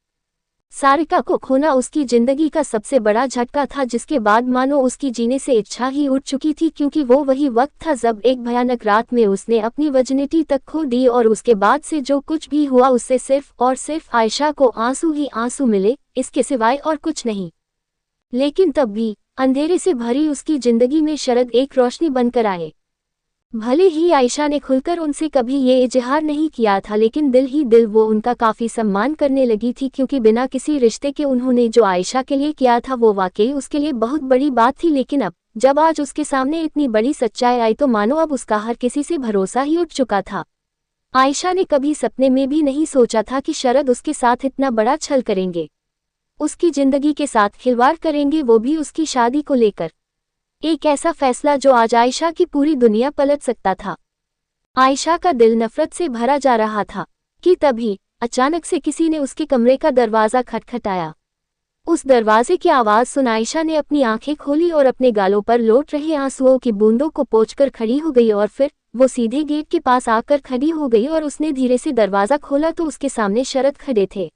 सारिका को खोना उसकी जिंदगी का सबसे बड़ा झटका था, जिसके बाद मानो उसकी जीने से इच्छा ही उठ चुकी थी, क्योंकि वो वही वक्त था जब एक भयानक रात में उसने अपनी वर्जिनिटी तक खो दी और उसके बाद से जो कुछ भी हुआ उससे सिर्फ और सिर्फ आयशा को आंसू ही आंसू मिले, इसके सिवाय और कुछ नहीं। लेकिन तब भी अंधेरे से भरी उसकी जिंदगी में शरद एक रोशनी बनकर आए। भले ही आयशा ने खुलकर उनसे कभी ये इजहार नहीं किया था, लेकिन दिल ही दिल वो उनका काफ़ी सम्मान करने लगी थी, क्योंकि बिना किसी रिश्ते के उन्होंने जो आयशा के लिए किया था वो वाकई उसके लिए बहुत बड़ी बात थी। लेकिन अब जब आज उसके सामने इतनी बड़ी सच्चाई आई तो मानो अब उसका हर किसी से भरोसा ही उठ चुका था। आयशा ने कभी सपने में भी नहीं सोचा था कि शरद उसके साथ इतना बड़ा छल करेंगे, उसकी जिंदगी के साथ खिलवाड़ करेंगे, वो भी उसकी शादी को लेकर। एक ऐसा फैसला जो आज आयशा की पूरी दुनिया पलट सकता था। आयशा का दिल नफरत से भरा जा रहा था कि तभी अचानक से किसी ने उसके कमरे का दरवाज़ा खटखटाया। उस दरवाजे की आवाज़ सुन आयशा ने अपनी आंखें खोली और अपने गालों पर लौट रहे आंसुओं की बूंदों को पोंछकर खड़ी हो गई, और फिर वो सीधे गेट के पास आकर खड़ी हो गई और उसने धीरे से दरवाज़ा खोला तो उसके सामने शरद खड़े थे।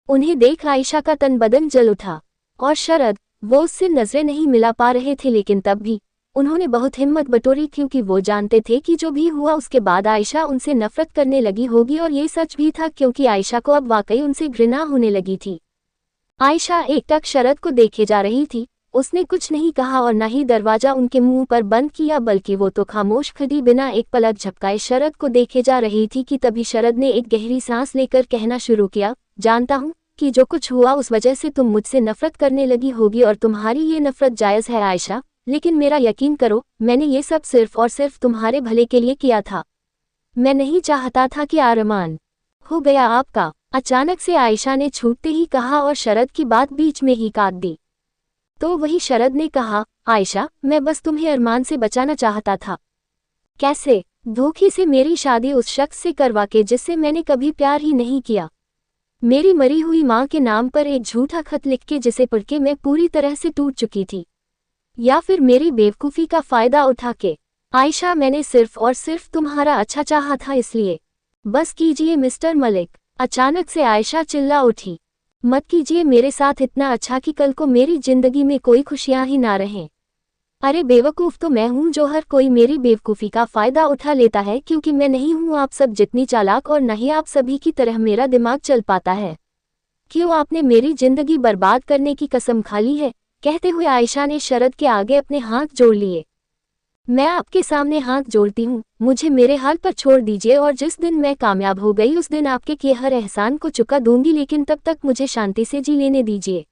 उन्हें देख आयशा का तन बदन जल उठा, और शरद वो उससे नजरें नहीं मिला पा रहे थे, लेकिन तब भी उन्होंने बहुत हिम्मत बटोरी, क्योंकि वो जानते थे कि जो भी हुआ उसके बाद आयशा उनसे नफरत करने लगी होगी। और ये सच भी था, क्योंकि आयशा को अब वाकई उनसे घृणा होने लगी थी। आयशा एकटक शरद को देखे जा रही थी। उसने कुछ नहीं कहा और न ही दरवाजा उनके मुंह पर बंद किया, बल्कि वो तो खामोश खड़ी बिना एक पलक झपकाए शरद को देखे जा रही थी कि तभी शरद ने एक गहरी सांस लेकर कहना शुरू किया, जानता हूँ कि जो कुछ हुआ उस वजह से तुम मुझसे नफरत करने लगी होगी, और तुम्हारी ये नफरत जायज़ है आयशा, लेकिन मेरा यकीन करो, मैंने ये सब सिर्फ और सिर्फ तुम्हारे भले के लिए किया था। मैं नहीं चाहता था कि अरमान हो गया आपका। अचानक से आयशा ने छूटते ही कहा और शरद की बात बीच में ही काट दी। तो वही शरद ने कहा, आयशा, मैं बस तुम्हें अरमान से बचाना चाहता था। कैसे? धोखे से मेरी शादी उस शख्स से करवा के जिससे मैंने कभी प्यार ही नहीं किया। मेरी मरी हुई माँ के नाम पर एक झूठा खत लिख के जिसे पढ़ के मैं पूरी तरह से टूट चुकी थी। या फिर मेरी बेवकूफ़ी का फ़ायदा उठा के? आयशा, मैंने सिर्फ और सिर्फ तुम्हारा अच्छा चाहा था, इसलिए बस कीजिए मिस्टर मलिक। अचानक से आयशा चिल्ला उठी, मत कीजिए मेरे साथ इतना अच्छा कि कल को मेरी जिंदगी में कोई खुशियां ही ना रहें। अरे बेवकूफ़ तो मैं हूँ जो हर कोई मेरी बेवकूफ़ी का फ़ायदा उठा लेता है, क्योंकि मैं नहीं हूँ आप सब जितनी चालाक, और नहीं आप सभी की तरह मेरा दिमाग चल पाता है। क्यों आपने मेरी जिंदगी बर्बाद करने की कसम खा ली है? कहते हुए आयशा ने शरद के आगे अपने हाथ जोड़ लिए। मैं आपके सामने हाथ जोड़ती हूँ, मुझे मेरे हाल पर छोड़ दीजिए, और जिस दिन मैं कामयाब हो गई उस दिन आपके किए हर एहसान को चुका दूंगी, लेकिन तब तक मुझे शांति से जी लेने दीजिए।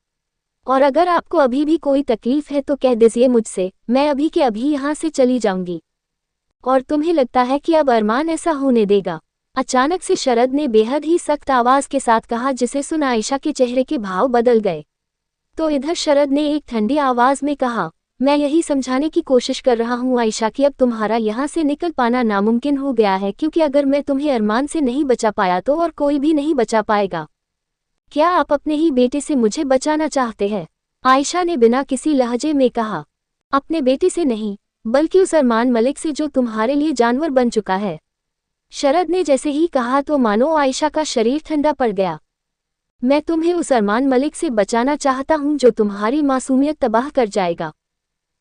और अगर आपको अभी भी कोई तकलीफ है तो कह दीजिए मुझसे, मैं अभी के अभी यहाँ से चली जाऊंगी। और तुम्हें लगता है कि अब अरमान ऐसा होने देगा? अचानक से शरद ने बेहद ही सख्त आवाज़ के साथ कहा, जिसे सुन आयशा के चेहरे के भाव बदल गए। तो इधर शरद ने एक ठंडी आवाज़ में कहा, मैं यही समझाने की कोशिश कर रहा हूँ आयशा कि अब तुम्हारा यहाँ से निकल पाना नामुमकिन हो गया है, क्योंकि अगर मैं तुम्हें अरमान से नहीं बचा पाया तो और कोई भी नहीं बचा पाएगा। क्या आप अपने ही बेटे से मुझे बचाना चाहते हैं? आयशा ने बिना किसी लहजे में कहा। अपने बेटे से नहीं, बल्कि उस अरमान मलिक से जो तुम्हारे लिए जानवर बन चुका है। शरद ने जैसे ही कहा तो मानो आयशा का शरीर ठंडा पड़ गया। मैं तुम्हें उस अरमान मलिक से बचाना चाहता हूँ जो तुम्हारी मासूमियत तबाह कर जाएगा।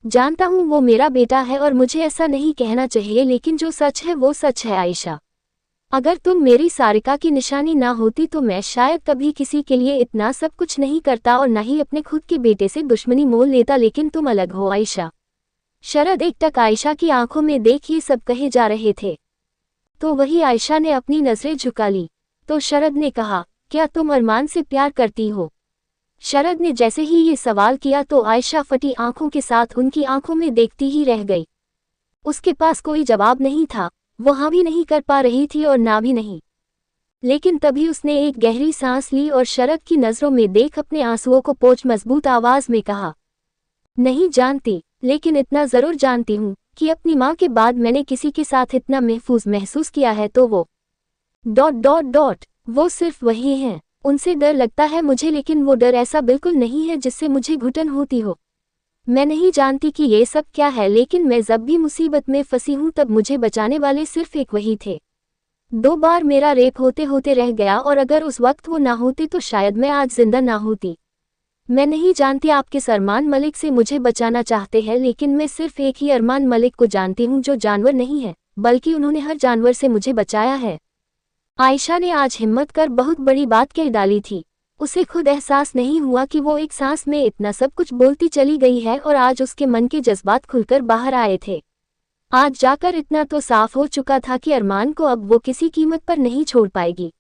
जानता हूँ वो मेरा बेटा है और मुझे ऐसा नहीं कहना चाहिए, लेकिन जो सच है वो सच है आयशा। अगर तुम मेरी सारिका की निशानी ना होती तो मैं शायद कभी किसी के लिए इतना सब कुछ नहीं करता और न ही अपने खुद के बेटे से दुश्मनी मोल लेता, लेकिन तुम अलग हो आयशा। शरद एकटक आयशा की आंखों में देख ये सब कहे जा रहे थे। तो वही आयशा ने अपनी नजरें झुका ली। तो शरद ने कहा, क्या तुम अरमान से प्यार करती हो? शरद ने जैसे ही ये सवाल किया तो आयशा फटी आंखों के साथ उनकी आंखों में देखती ही रह गई। उसके पास कोई जवाब नहीं था, वो हाँ भी नहीं कर पा रही थी और ना भी नहीं। लेकिन तभी उसने एक गहरी सांस ली और शरद की नजरों में देख अपने आंसुओं को पोंछ मजबूत आवाज में कहा, नहीं जानती, लेकिन इतना जरूर जानती हूँ कि अपनी माँ के बाद मैंने किसी के साथ इतना महफूज महसूस किया है तो वो ... वो सिर्फ वही हैं। उनसे डर लगता है मुझे, लेकिन वो डर ऐसा बिल्कुल नहीं है जिससे मुझे घुटन होती हो। मैं नहीं जानती कि ये सब क्या है, लेकिन मैं जब भी मुसीबत में फंसी हूँ तब मुझे बचाने वाले सिर्फ एक वही थे। 2 बार मेरा रेप होते होते रह गया और अगर उस वक्त वो ना होते तो शायद मैं आज जिंदा ना होती। मैं नहीं जानती आप किस अरमान मलिक से मुझे बचाना चाहते हैं, लेकिन मैं सिर्फ एक ही अरमान मलिक को जानती हूँ जो जानवर नहीं है, बल्कि उन्होंने हर जानवर से मुझे बचाया है। आयशा ने आज हिम्मत कर बहुत बड़ी बात कह डाली थी। उसे खुद एहसास नहीं हुआ कि वो एक सांस में इतना सब कुछ बोलती चली गई है और आज उसके मन के जज्बात खुलकर बाहर आए थे। आज जाकर इतना तो साफ हो चुका था कि अरमान को अब वो किसी कीमत पर नहीं छोड़ पाएगी।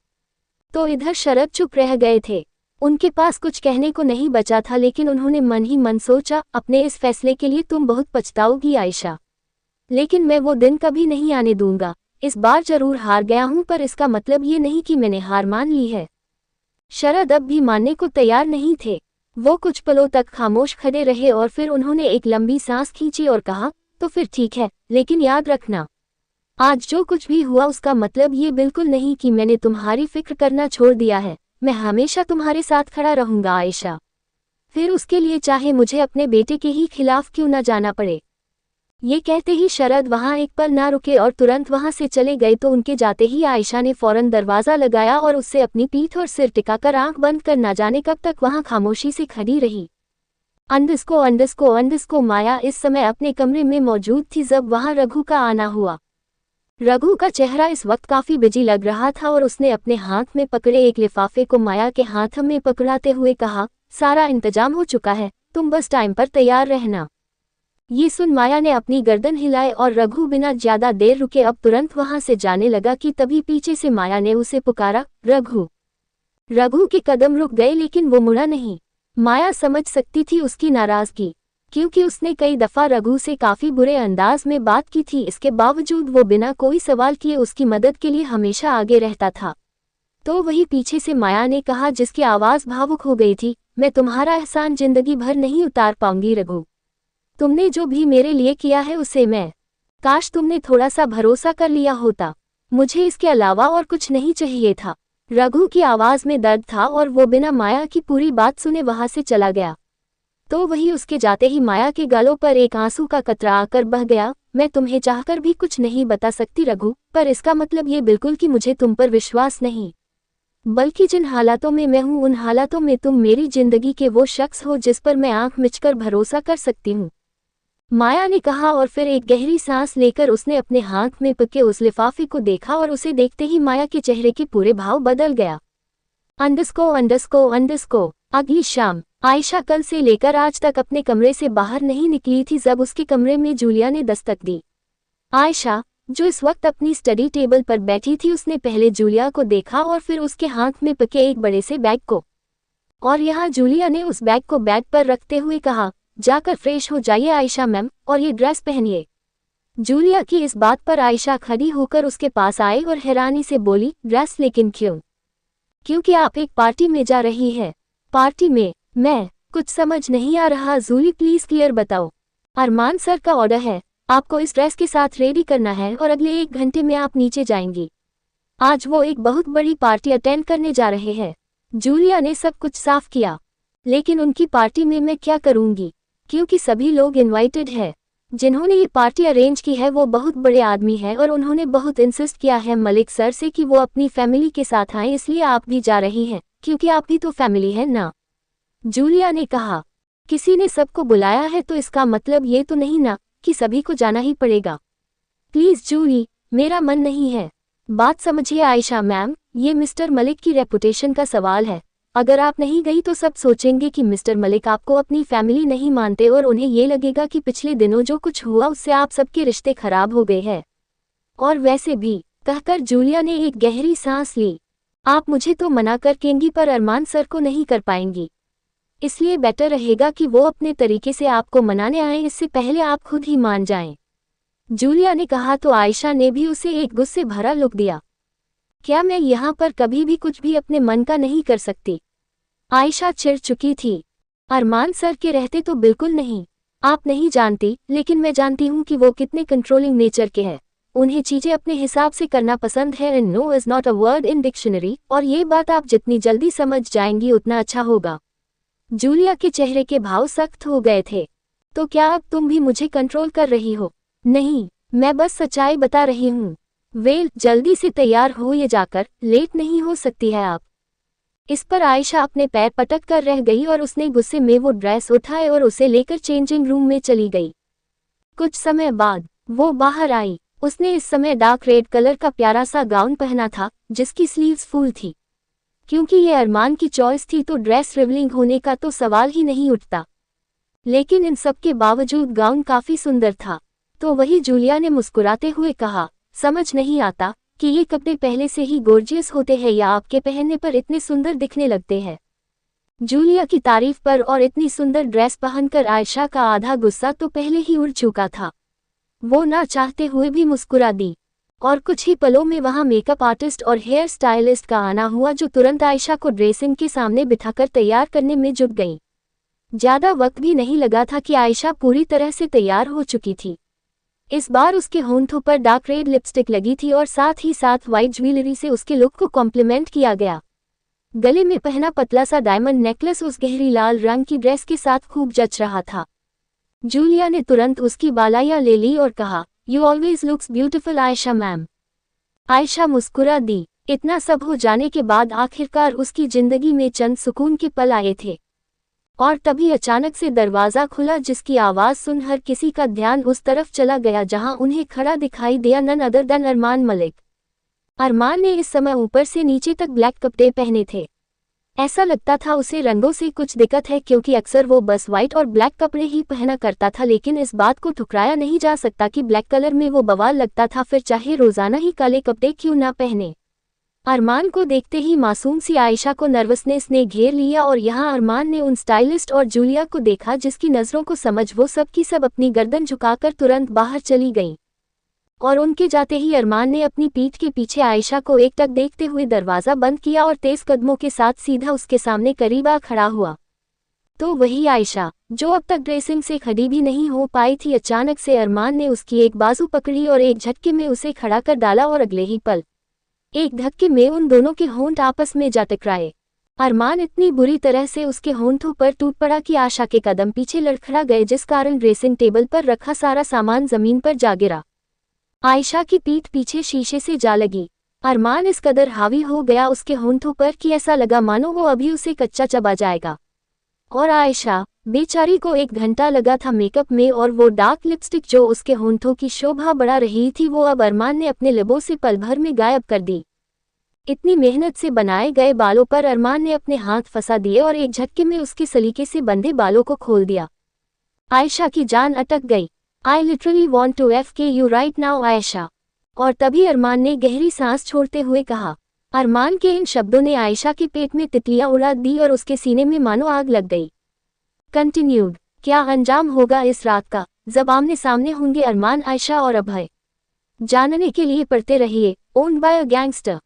तो इधर शरद चुप रह गए थे। उनके पास कुछ कहने को नहीं बचा था, लेकिन उन्होंने मन ही मन सोचा, अपने इस फैसले के लिए तुम बहुत पछताओगी आयशा, लेकिन मैं वो दिन कभी नहीं आने दूंगा। इस बार जरूर हार गया हूं, पर इसका मतलब ये नहीं कि मैंने हार मान ली है। शरद अब भी मानने को तैयार नहीं थे। वो कुछ पलों तक खामोश खड़े रहे और फिर उन्होंने एक लंबी सांस खींची और कहा, तो फिर ठीक है, लेकिन याद रखना, आज जो कुछ भी हुआ उसका मतलब ये बिल्कुल नहीं कि मैंने तुम्हारी फिक्र करना छोड़ दिया है। मैं हमेशा तुम्हारे साथ खड़ा रहूंगा आयशा, फिर उसके लिए चाहे मुझे अपने बेटे के ही खिलाफ क्यों न जाना पड़े। ये कहते ही शरद वहां एक पल ना रुके और तुरंत वहां से चले गए। तो उनके जाते ही आयशा ने फौरन दरवाजा लगाया और उससे अपनी पीठ और सिर टिकाकर आंख बंद कर न जाने कब तक वहां खामोशी से खड़ी रही। अंडस्को माया इस समय अपने कमरे में मौजूद थी जब वहां रघु का आना हुआ। रघु का चेहरा इस वक्त काफी बिजी लग रहा था और उसने अपने हाथ में पकड़े एक लिफाफे को माया के हाथ में पकड़ाते हुए कहा, सारा इंतजाम हो चुका है, तुम बस टाइम पर तैयार रहना। ये सुन माया ने अपनी गर्दन हिलाई और रघु बिना ज्यादा देर रुके अब तुरंत वहां से जाने लगा कि तभी पीछे से माया ने उसे पुकारा, रघु। रघु के कदम रुक गए, लेकिन वो मुड़ा नहीं। माया समझ सकती थी उसकी नाराजगी, क्योंकि उसने कई दफा रघु से काफी बुरे अंदाज में बात की थी। इसके बावजूद वो बिना कोई सवाल किए उसकी मदद के लिए हमेशा आगे रहता था। तो वही पीछे से माया ने कहा, जिसकी आवाज भावुक हो गई थी, मैं तुम्हारा एहसान जिंदगी भर नहीं उतार पाऊंगी रघु। तुमने जो भी मेरे लिए किया है उसे मैं... काश तुमने थोड़ा सा भरोसा कर लिया होता। मुझे इसके अलावा और कुछ नहीं चाहिए था। रघु की आवाज में दर्द था और वो बिना माया की पूरी बात सुने वहां से चला गया। तो वही उसके जाते ही माया के गालों पर एक आंसू का कतरा आकर बह गया। मैं तुम्हें चाहकर भी कुछ नहीं बता सकती रघु, पर इसका मतलब ये बिल्कुल कि मुझे तुम पर विश्वास नहीं, बल्कि जिन हालातों में मैं हूँ उन हालातों में तुम मेरी जिंदगी के वो शख्स हो जिस पर मैं आंख मिचकर भरोसा कर सकती हूँ, माया ने कहा। और फिर एक गहरी सांस लेकर उसने अपने हाथ में पके उस लिफाफे को देखा और उसे देखते ही माया के चेहरे के पूरे भाव बदल गया। अंडस्को अगली शाम आयशा कल से लेकर आज तक अपने कमरे से बाहर नहीं निकली थी जब उसके कमरे में जूलिया ने दस्तक दी। आयशा, जो इस वक्त अपनी स्टडी टेबल पर बैठी थी, उसने पहले जूलिया को देखा और फिर उसके हाथ में पके एक बड़े से बैग को, और यहाँ जूलिया ने उस बैग को बेड पर रखते हुए कहा, जाकर फ्रेश हो जाइए आयशा मैम और ये ड्रेस पहनिए। जूलिया की इस बात पर आयशा खड़ी होकर उसके पास आई और हैरानी से बोली, ड्रेस लेकिन क्यों? क्योंकि आप एक पार्टी में जा रही है। पार्टी में? मैं कुछ समझ नहीं आ रहा जूली, प्लीज क्लियर बताओ। अरमान सर का ऑर्डर है, आपको इस ड्रेस के साथ रेडी करना है और अगले 1 घंटे में आप नीचे जाएंगी। आज वो एक बहुत बड़ी पार्टी अटेंड करने जा रहे हैं। जूलिया ने सब कुछ साफ किया। लेकिन उनकी पार्टी में मैं क्या करूंगी, क्योंकि सभी लोग इनवाइटेड है। जिन्होंने ये पार्टी अरेंज की है वो बहुत बड़े आदमी है और उन्होंने बहुत इंसिस्ट किया है मलिक सर से कि वो अपनी फैमिली के साथ आए, इसलिए आप भी जा रही हैं, क्योंकि आप भी तो फैमिली है ना। जूलिया ने कहा, किसी ने सबको बुलाया है तो इसका मतलब ये तो नहीं ना कि सभी को जाना ही पड़ेगा। प्लीज जूली, मेरा मन नहीं है। बात समझिए आयशा मैम, ये मिस्टर मलिक की रेपुटेशन का सवाल है। अगर आप नहीं गई तो सब सोचेंगे कि मिस्टर मलिक आपको अपनी फैमिली नहीं मानते और उन्हें ये लगेगा कि पिछले दिनों जो कुछ हुआ उससे आप सबके रिश्ते खराब हो गए हैं। और वैसे भी, कहकर जूलिया ने एक गहरी सांस ली, आप मुझे तो मना कर केंगी पर अरमान सर को नहीं कर पाएंगी। इसलिए बेटर रहेगा कि वो अपने तरीके से आपको मनाने आए, इससे पहले आप खुद ही मान जाएं। जूलिया ने कहा तो आयशा ने भी उसे एक गुस्से भरा लुक दिया। क्या मैं यहाँ पर कभी भी कुछ भी अपने मन का नहीं कर सकती? आयशा चिढ़ चुकी थी। अरमान सर के रहते तो बिल्कुल नहीं। आप नहीं जानती, लेकिन मैं जानती हूँ कि वो कितने कंट्रोलिंग नेचर के हैं। उन्हें चीजें अपने हिसाब से करना पसंद है and no is not a word in dictionary, और ये बात आप जितनी जल्दी समझ जाएंगी उतना अच्छा होगा। जूलिया के चेहरे के भाव सख्त हो गए थे। तो क्या अब तुम भी मुझे कंट्रोल कर रही हो? नहीं, मैं बस सच्चाई बता रही हूँ। वेल, जल्दी से तैयार हो ये जाकर, लेट नहीं हो सकती है आप। इस पर आयशा अपने पैर पटक कर रह गई और उसने गुस्से में वो ड्रेस उठाए और उसे लेकर चेंजिंग रूम में चली गई। कुछ समय बाद वो बाहर आई। उसने इस समय डार्क रेड कलर का प्यारा सा गाउन पहना था जिसकी स्लीव्स फुल थी। क्योंकि ये अरमान की चॉइस थी तो ड्रेस रिवीलिंग होने का तो सवाल ही नहीं उठता। लेकिन इन सब के बावजूद गाउन काफी सुंदर था। तो वही जूलिया ने मुस्कुराते हुए कहा, समझ नहीं आता कि ये कपड़े पहले से ही गॉर्जियस होते हैं या आपके पहनने पर इतने सुंदर दिखने लगते हैं। जूलिया की तारीफ पर और इतनी सुंदर ड्रेस पहनकर आयशा का आधा गुस्सा तो पहले ही उड़ चुका था। वो ना चाहते हुए भी मुस्कुरा दी और कुछ ही पलों में वहां मेकअप आर्टिस्ट और हेयर स्टाइलिस्ट का आना हुआ, जो तुरंत आयशा को ड्रेसिंग के सामने बिठाकर तैयार करने में जुट गई। ज्यादा वक्त भी नहीं लगा था कि आयशा पूरी तरह से तैयार हो चुकी थी। इस बार उसके होंठों पर डार्क रेड लिपस्टिक लगी थी और साथ ही साथ व्हाइट ज्वेलरी से उसके लुक को कॉम्प्लीमेंट किया गया। गले में पहना पतला सा डायमंड नेकलेस उस गहरी लाल रंग की ड्रेस के साथ खूब जच रहा था। जूलिया ने तुरंत उसकी बालाइयां ले ली और कहा, you always looks beautiful Ayesha ma'am. Ayesha मुस्कुरा दी। इतना सब हो जाने के बाद आखिरकार उसकी जिंदगी में चंद सुकून के पल आए थे। और तभी अचानक से दरवाजा खुला, जिसकी आवाज सुन हर किसी का ध्यान उस तरफ चला गया जहां उन्हें खड़ा दिखाई दिया none other than Armaan Malik. अरमान ने इस समय ऊपर से नीचे तक ब्लैक कपड़े पहने थे। ऐसा लगता था उसे रंगों से कुछ दिक्कत है, क्योंकि अक्सर वो बस व्हाइट और ब्लैक कपड़े ही पहना करता था, लेकिन इस बात को ठुकराया नहीं जा सकता कि ब्लैक कलर में वो बवाल लगता था, फिर चाहे रोजाना ही काले कपड़े क्यों ना पहने। अरमान को देखते ही मासूम सी आयशा को नर्वसनेस ने घेर लिया और यहाँ अरमान ने उन स्टाइलिस्ट और जूलिया को देखा, जिसकी नज़रों को समझ वो सब की सब अपनी गर्दन झुकाकर तुरंत बाहर चली गईं। और उनके जाते ही अरमान ने अपनी पीठ के पीछे आयशा को एकटक देखते हुए दरवाज़ा बंद किया और तेज कदमों के साथ सीधा उसके सामने करीब आ खड़ा हुआ। तो वही आयशा जो अब तक ड्रेसिंग से खड़ी भी नहीं हो पाई थी, अचानक से अरमान ने उसकी एक बाजू पकड़ी और एक झटके में उसे खड़ा कर डाला और अगले ही पल एक धक्के में उन दोनों के होंठ आपस में जा टकराए। अरमान इतनी बुरी तरह से उसके होंठों पर टूट पड़ा कि आयशा के कदम पीछे लड़खड़ा गए, जिस कारण ड्रेसिंग टेबल पर रखा सारा सामान जमीन पर जा गिरा। आयशा की पीठ पीछे शीशे से जा लगी। अरमान इस कदर हावी हो गया उसके होंठों पर कि ऐसा लगा मानो वो अभी उसे कच्चा चबा जाएगा। और आयशा बेचारी को 1 घंटा लगा था मेकअप में, और वो डार्क लिपस्टिक जो उसके होंठों की शोभा बढ़ा रही थी वो अब अरमान ने अपने लिबों से पल भर में गायब कर दी। इतनी मेहनत से बनाए गए बालों पर अरमान ने अपने हाथ फंसा दिए और एक झटके में उसके सलीके से बंधे बालों को खोल दिया। आयशा की जान अटक गई। I literally want to FK you right now Ayesha. और तभी अरमान ने गहरी सांस छोड़ते हुए कहा। अरमान के इन शब्दों ने आयशा के पेट में तितलियां उड़ा दी और उसके सीने में मानो आग लग गई। कंटिन्यूड। क्या अंजाम होगा इस रात का, जब आमने सामने होंगे अरमान, आयशा और अभय? जानने के लिए पढ़ते रहिए owned by a gangster.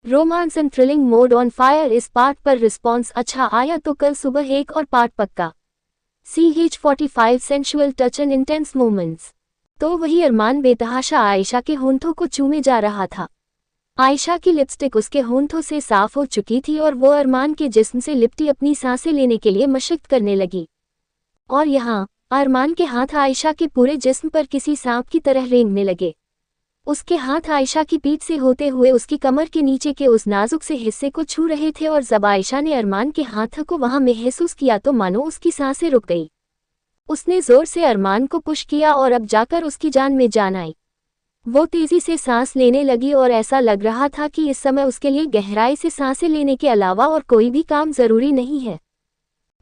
Romance and thrilling mode on fire. इस पार्ट पर रिस्पॉन्स अच्छा आया तो कल सुबह एक और पार्ट पक्का। CH45 sensual touch and intense moments. तो वही अरमान बेतहाशा आयशा के होंठों को चूमे जा रहा था। आयशा की लिपस्टिक उसके होंठों से साफ हो चुकी थी और वो अरमान के जिस्म से लिपटी अपनी सांसें लेने के लिए मशक्कत करने लगी। और यहाँ अरमान के हाथ आयशा के पूरे जिस्म पर किसी सांप की तरह रेंगने लगे। उसके हाथ आयशा की पीठ से होते हुए उसकी कमर के नीचे के उस नाजुक से हिस्से को छू रहे थे, और जब आयशा ने अरमान के हाथ को वहां महसूस किया तो मानो उसकी सांसें रुक गई। उसने जोर से अरमान को पुश किया और अब जाकर उसकी जान में जान आई। वो तेजी से सांस लेने लगी और ऐसा लग रहा था कि इस समय उसके लिए गहराई से सांसें लेने के अलावा और कोई भी काम जरूरी नहीं है।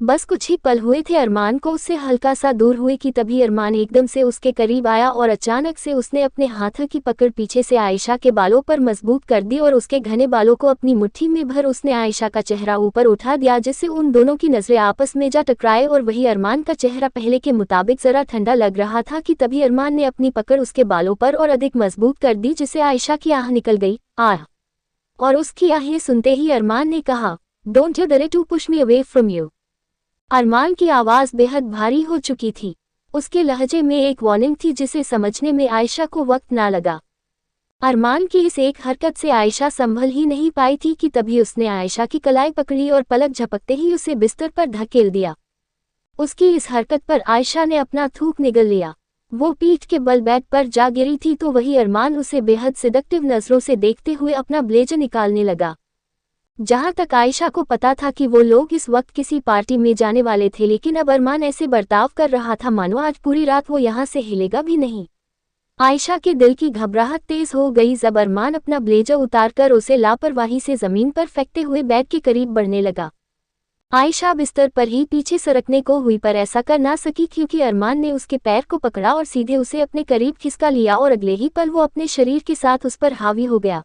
बस कुछ ही पल हुए थे अरमान को उससे हल्का सा दूर हुए कि तभी अरमान एकदम से उसके करीब आया और अचानक से उसने अपने हाथ की पकड़ पीछे से आयशा के बालों पर मजबूत कर दी और उसके घने बालों को अपनी मुट्ठी में भर उसने आयशा का चेहरा ऊपर उठा दिया, जिससे उन दोनों की नजरें आपस में जा टकराए। और वही अरमान का चेहरा पहले के मुताबिक जरा ठंडा लग रहा था कि तभी अरमान ने अपनी पकड़ उसके बालों पर और अधिक मजबूत कर दी, जिससे आयशा की आह निकल गई। आह! और उसकी आहें सुनते ही अरमान ने कहा, don't you dare to push me away from you. Arman की आवाज बेहद भारी हो चुकी थी। उसके लहजे में एक वार्निंग थी जिसे समझने में आयशा को वक्त ना लगा। अरमान की इस एक हरकत से आयशा संभल ही नहीं पाई थी कि तभी उसने आयशा की कलाई पकड़ी और पलक झपकते ही उसे बिस्तर पर धकेल दिया। उसकी इस हरकत पर आयशा ने अपना थूक निगल लिया। वो पीठ के बल बेड पर जा गिरी थी तो वही अरमान उसे बेहद सिडक्टिव नजरों से देखते हुए अपना ब्लेजर निकालने लगा। जहां तक आयशा को पता था कि वो लोग इस वक्त किसी पार्टी में जाने वाले थे, लेकिन अब अरमान ऐसे बर्ताव कर रहा था मानो आज पूरी रात वो यहाँ से हिलेगा भी नहीं। आयशा के दिल की घबराहट तेज हो गई जब अरमान अपना ब्लेजर उतारकर उसे लापरवाही से जमीन पर फेंकते हुए बेड के करीब बढ़ने लगा। आयशा बिस्तर पर ही पीछे सरकने को हुई पर ऐसा कर ना सकी क्योंकि अरमान ने उसके पैर को पकड़ा और सीधे उसे अपने करीब खिसका लिया और अगले ही पल वो अपने शरीर के साथ उस पर हावी हो गया।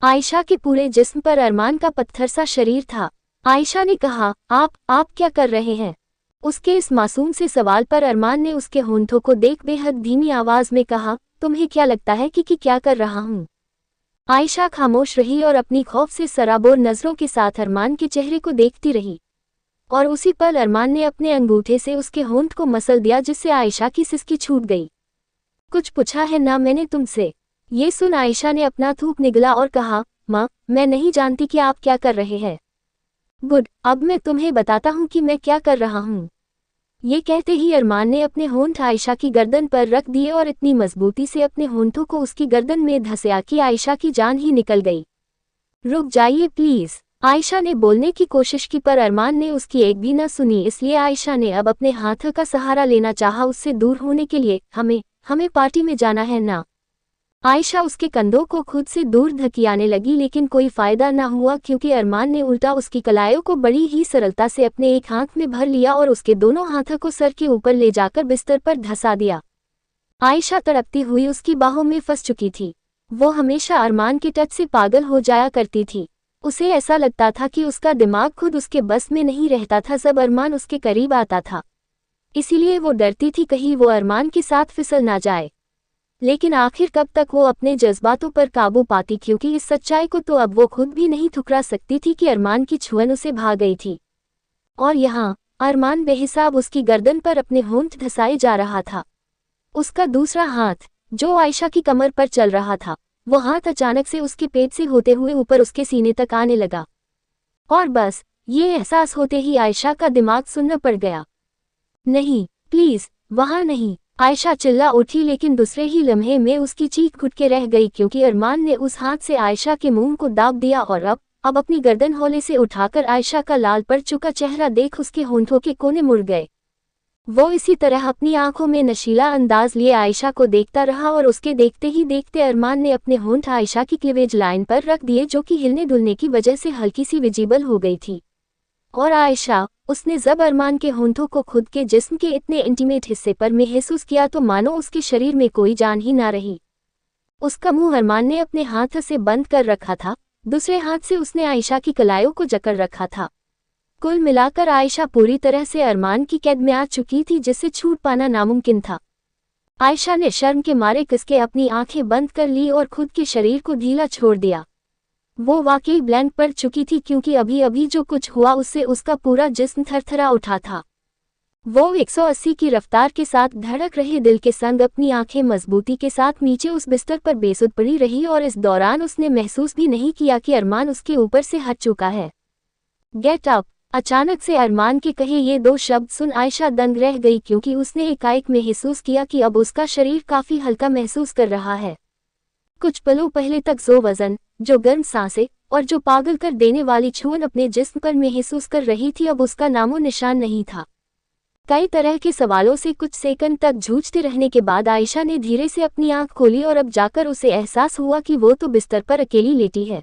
आयशा के पूरे जिस्म पर अरमान का पत्थर सा शरीर था। आयशा ने कहा, आप क्या कर रहे हैं? उसके इस मासूम से सवाल पर अरमान ने उसके होंठों को देख बेहद धीमी आवाज में कहा, तुम्हें क्या लगता है कि क्या कर रहा हूं? आयशा खामोश रही और अपनी खौफ से सराबोर नजरों के साथ अरमान के चेहरे को देखती रही। और उसी पल अरमान ने अपने अंगूठे से उसके होंठ को मसल दिया, जिससे आयशा की सिसकी छूट गई। कुछ पूछा है ना मैंने तुमसे? ये सुन आयशा ने अपना थूक निगला और कहा, माँ, मैं नहीं जानती कि आप क्या कर रहे हैं। गुड, अब मैं तुम्हें बताता हूँ कि मैं क्या कर रहा हूँ। ये कहते ही अरमान ने अपने होंठ आयशा की गर्दन पर रख दिए और इतनी मजबूती से अपने होंठों को उसकी गर्दन में धंसाया कि आयशा की जान ही निकल गई। रुक जाइए प्लीज, आयशा ने बोलने की कोशिश की पर अरमान ने उसकी एक भी न सुनी, इसलिए आयशा ने अब अपने हाथ का सहारा लेना चाहा उससे दूर होने के लिए। हमें पार्टी में जाना है ना? आयशा उसके कंधों को खुद से दूर धकियाने लगी, लेकिन कोई फायदा न हुआ क्योंकि अरमान ने उल्टा उसकी कलाइयों को बड़ी ही सरलता से अपने एक हाथ में भर लिया और उसके दोनों हाथों को सर के ऊपर ले जाकर बिस्तर पर धंसा दिया। आयशा तड़पती हुई उसकी बाहों में फंस चुकी थी। वो हमेशा अरमान के टच से पागल हो जाया करती थी। उसे ऐसा लगता था कि उसका दिमाग खुद उसके बस में नहीं रहता था जब अरमान उसके करीब आता था। इसीलिए वो डरती थी कहीं वो अरमान के साथ फिसल ना जाए। लेकिन आखिर कब तक वो अपने जज्बातों पर काबू पाती, क्योंकि इस सच्चाई को तो अब वो खुद भी नहीं ठुकरा सकती थी कि अरमान की छुअन उसे भाग गई थी। और यहाँ अरमान बेहिसाब उसकी गर्दन पर अपने होंठ धंसाए जा रहा था। उसका दूसरा हाथ जो आयशा की कमर पर चल रहा था, वो हाथ अचानक से उसके पेट से होते हुए ऊपर उसके सीने तक आने लगा। और बस ये एहसास होते ही आयशा का दिमाग सुन्न पड़ गया। नहीं, प्लीज वहां नहीं, आयशा चिल्ला उठी, लेकिन दूसरे ही लम्हे में उसकी चीख घुट के रह गई क्योंकि अरमान ने उस हाथ से आयशा के मुंह को दाब दिया और अब अपनी गर्दन हौले से उठाकर आयशा का लाल पड़ चुका चेहरा देख उसके होंठों के कोने मुड़ गए। वो इसी तरह अपनी आंखों में नशीला अंदाज लिए आयशा को देखता रहा और उसके देखते ही देखते अरमान ने अपने होंठ आयशा की क्लीवेज लाइन पर रख दिए, जो कि हिलने डुलने की वजह से हल्की सी विजिबल हो गई थी। और आयशा, उसने जब अरमान के होंठों को खुद के जिस्म के इतने इंटीमेट हिस्से पर महसूस किया तो मानो उसके शरीर में कोई जान ही ना रही। उसका मुंह अरमान ने अपने हाथ से बंद कर रखा था, दूसरे हाथ से उसने आयशा की कलाइयों को जकड़ रखा था। कुल मिलाकर आयशा पूरी तरह से अरमान की कैद में आ चुकी थी, जिससे छूट पाना नामुमकिन था। आयशा ने शर्म के मारे किसके अपनी आंखें बंद कर ली और खुद के शरीर को ढीला छोड़ दिया। वो वाकई ब्लैंक पड़ चुकी थी क्योंकि अभी अभी जो कुछ हुआ उससे उसका पूरा जिस्म थरथरा उठा था। वो 180 की रफ्तार के साथ धड़क रहे दिल के संग अपनी आंखें मजबूती के साथ नीचे उस बिस्तर पर बेसुध पड़ी रही और इस दौरान उसने महसूस भी नहीं किया कि अरमान उसके ऊपर से हट चुका है। Get up! अचानक से अरमान के कहे ये दो शब्द सुन आयशा दंग रह गई क्योंकि उसने एकाएक महसूस किया कि अब उसका शरीर काफी हल्का महसूस कर रहा है। कुछ पलों पहले तक जो वजन, जो गर्म सांसें और जो पागल कर देने वाली छुअन अपने जिस्म पर महसूस कर रही थी, अब उसका नामो निशान नहीं था। कई तरह के सवालों से कुछ सेकंड तक जूझते रहने के बाद आयशा ने धीरे से अपनी आंख खोली और अब जाकर उसे एहसास हुआ कि वो तो बिस्तर पर अकेली लेटी है।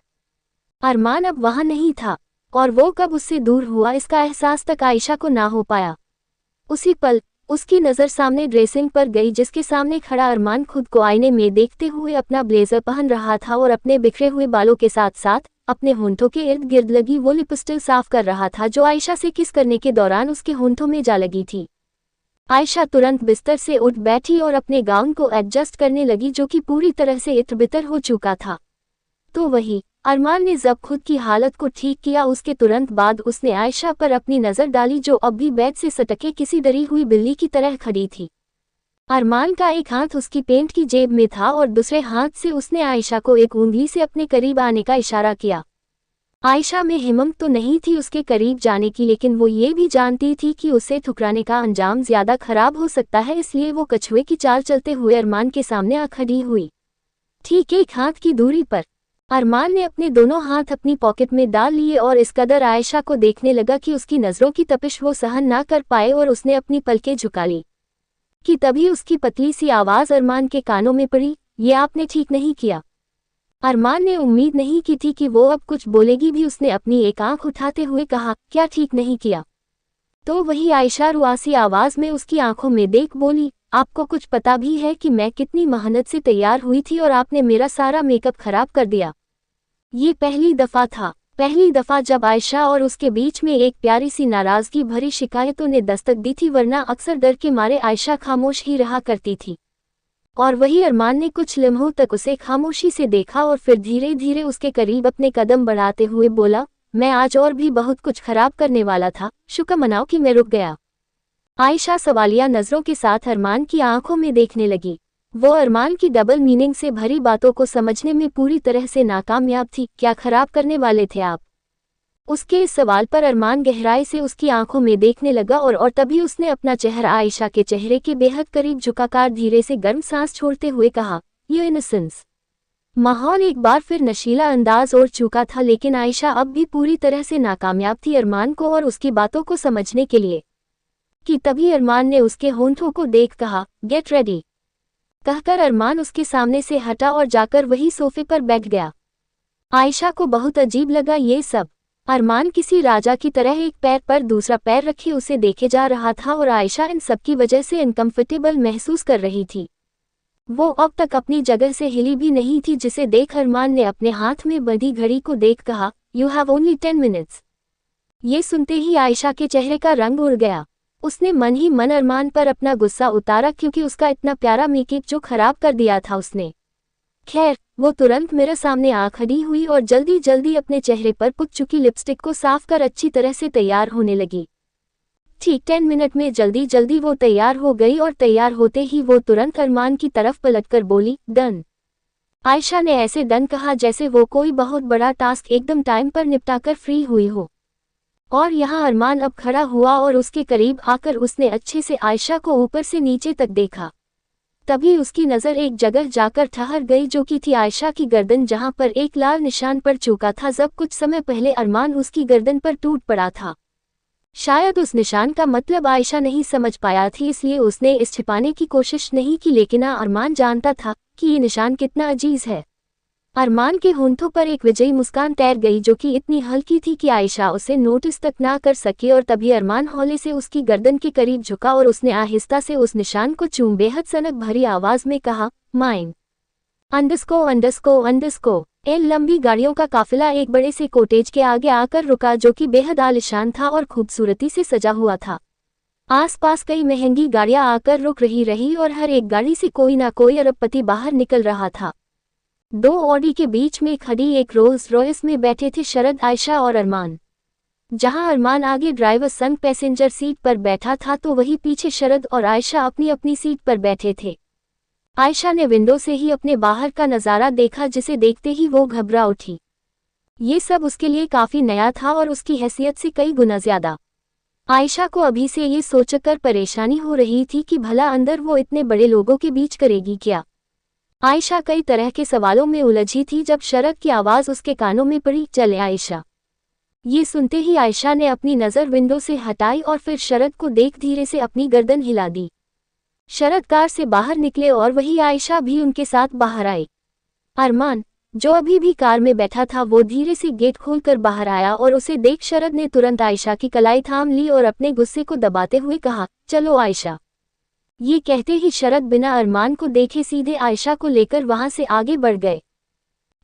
अरमान अब वहां नहीं था और वो कब उससे दूर हुआ इसका एहसास तक आयशा को ना हो पाया। उसी पल उसकी नज़र सामने ड्रेसिंग पर गई, जिसके सामने खड़ा अरमान खुद को आईने में देखते हुए अपना ब्लेजर पहन रहा था और अपने बिखरे हुए बालों के साथ साथ अपने होंठों के इर्द गिर्द लगी वो लिपस्टिक साफ कर रहा था जो आयशा से किस करने के दौरान उसके होंठों में जा लगी थी। आयशा तुरंत बिस्तर से उठ बैठी और अपने गाउन को एडजस्ट करने लगी जो कि पूरी तरह से इत्र-बितर हो चुका था। तो वही अरमान ने जब खुद की हालत को ठीक किया, उसके तुरंत बाद उसने आयशा पर अपनी नज़र डाली जो अब भी बेड से सटके किसी डरी हुई बिल्ली की तरह खड़ी थी। अरमान का एक हाथ उसकी पेंट की जेब में था और दूसरे हाथ से उसने आयशा को एक उंगली से अपने करीब आने का इशारा किया। आयशा में हिम्मत तो नहीं थी उसके करीब जाने की, लेकिन वो ये भी जानती थी कि उसे ठुकराने का अंजाम ज्यादा खराब हो सकता है, इसलिए वो कछुए की चाल चलते हुए अरमान के सामने आ खड़ी हुई। ठीक एक हाथ की दूरी पर अरमान ने अपने दोनों हाथ अपनी पॉकेट में डाल लिए और इस कदर आयशा को देखने लगा कि उसकी नज़रों की तपिश वो सहन ना कर पाए और उसने अपनी पलकें झुका ली कि तभी उसकी पतली सी आवाज़ अरमान के कानों में पड़ी, ये आपने ठीक नहीं किया। अरमान ने उम्मीद नहीं की थी कि वो अब कुछ बोलेगी भी। उसने अपनी एक आंख उठाते हुए कहा, क्या ठीक नहीं किया? तो वही आयशा रुआसी आवाज़ में उसकी आंखों में देख बोली, आपको कुछ पता भी है कि मैं कितनी मेहनत से तैयार हुई थी और आपने मेरा सारा मेकअप खराब कर दिया। ये पहली दफ़ा जब आयशा और उसके बीच में एक प्यारी सी नाराज़गी भरी शिकायतों ने दस्तक दी थी, वरना अक्सर डर के मारे आयशा खामोश ही रहा करती थी। और वही अरमान ने कुछ लम्हों तक उसे खामोशी से देखा और फिर धीरे धीरे उसके करीब अपने कदम बढ़ाते हुए बोला, मैं आज और भी बहुत कुछ खराब करने वाला था, शुक्र मनाओ कि मैं रुक गया। आयशा सवालिया नज़रों के साथ अरमान की आंखों में देखने लगी। वो अरमान की डबल मीनिंग से भरी बातों को समझने में पूरी तरह से नाकामयाब थी। क्या खराब करने वाले थे आप? उसके इस सवाल पर अरमान गहराई से उसकी आंखों में देखने लगा और तभी उसने अपना चेहरा आयशा के चेहरे के बेहद करीब झुकाकर धीरे से गर्म सांस छोड़ते हुए कहा, यू इनोसेंस। माहौल एक बार फिर नशीला अंदाज ओढ़ चुका था, लेकिन आयशा अब भी पूरी तरह से नाकामयाब थी अरमान को और उसकी बातों को समझने के लिए। कि तभी अरमान ने उसके होंठों को देख कहा, गेट रेडी। कहकर अरमान उसके सामने से हटा और जाकर वही सोफे पर बैठ गया। आयशा को बहुत अजीब लगा ये सब। अरमान किसी राजा की तरह एक पैर पर दूसरा पैर रखे उसे देखे जा रहा था और आयशा इन सब की वजह से अनकंफर्टेबल महसूस कर रही थी। वो अब तक अपनी जगह से हिली भी नहीं थी, जिसे देख अरमान ने अपने हाथ में बंधी घड़ी को देख कहा, यू हैव ओनली 10 मिनट्स। ये सुनते ही आयशा के चेहरे का रंग उड़ गया। उसने मन ही मन अरमान पर अपना गुस्सा उतारा, क्योंकि उसका इतना प्यारा मेकअप जो खराब कर दिया था उसने। खैर, वो तुरंत मेरे सामने आ खड़ी हुई और जल्दी जल्दी अपने चेहरे पर पुत चुकी लिपस्टिक को साफ कर अच्छी तरह से तैयार होने लगी। ठीक 10 मिनट में जल्दी जल्दी वो तैयार हो गई और तैयार होते ही वो तुरंत अरमान की तरफ पलटकर बोली, डन। आयशा ने ऐसे डन कहा जैसे वो कोई बहुत बड़ा टास्क एकदम टाइम पर निपटाकर फ्री हुई हो। और यहाँ अरमान अब खड़ा हुआ और उसके करीब आकर उसने अच्छे से आयशा को ऊपर से नीचे तक देखा। तभी उसकी नज़र एक जगह जाकर ठहर गई, जो कि थी आयशा की गर्दन, जहां पर एक लाल निशान पड़ चुका था जब कुछ समय पहले अरमान उसकी गर्दन पर टूट पड़ा था। शायद उस निशान का मतलब आयशा नहीं समझ पाया थी, इसलिए उसने इस छिपाने की कोशिश नहीं की, लेकिन अरमान जानता था कि ये निशान कितना अजीज है। अरमान के होंठों पर एक विजयी मुस्कान तैर गई, जो कि इतनी हल्की थी कि आयशा उसे नोटिस तक ना कर सके। और तभी अरमान हौले से उसकी गर्दन के करीब झुका और उसने आहिस्ता से उस निशान को चूम बेहद सनक भरी आवाज में कहा, माइन अंडरस्को। इन लंबी गाड़ियों का काफिला एक बड़े से कॉटेज के आगे आकर रुका, जो कि बेहद आलिशान था और खूबसूरती से सजा हुआ था। आसपास कई महंगी गाड़ियां आकर रुक रही और हर एक गाड़ी से कोई ना कोई अरबपति बाहर निकल रहा था। 2 ऑडी के बीच में खड़ी एक रोल्स रॉयस में बैठे थे शरद, आयशा और अरमान। जहां अरमान आगे ड्राइवर संग पैसेंजर सीट पर बैठा था, तो वही पीछे शरद और आयशा अपनी अपनी सीट पर बैठे थे। आयशा ने विंडो से ही अपने बाहर का नज़ारा देखा, जिसे देखते ही वो घबरा उठी। ये सब उसके लिए काफ़ी नया था और उसकी हैसियत से कई गुना ज़्यादा। आयशा को अभी से ये सोचकर परेशानी हो रही थी कि भला अंदर वो इतने बड़े लोगों के बीच करेगी क्या। आयशा कई तरह के सवालों में उलझी थी जब शरद की आवाज़ उसके कानों में पड़ी, चले आयशा। ये सुनते ही आयशा ने अपनी नज़र विंडो से हटाई और फिर शरद को देख धीरे से अपनी गर्दन हिला दी। शरद कार से बाहर निकले और वही आयशा भी उनके साथ बाहर आई। अरमान, जो अभी भी कार में बैठा था वो धीरे से गेट खोलकर बाहर आया और उसे देख शरद ने तुरंत आयशा की कलाई थाम ली और अपने गुस्से को दबाते हुए कहा, चलो आयशा। ये कहते ही शरद बिना अरमान को देखे सीधे आयशा को लेकर वहां से आगे बढ़ गए।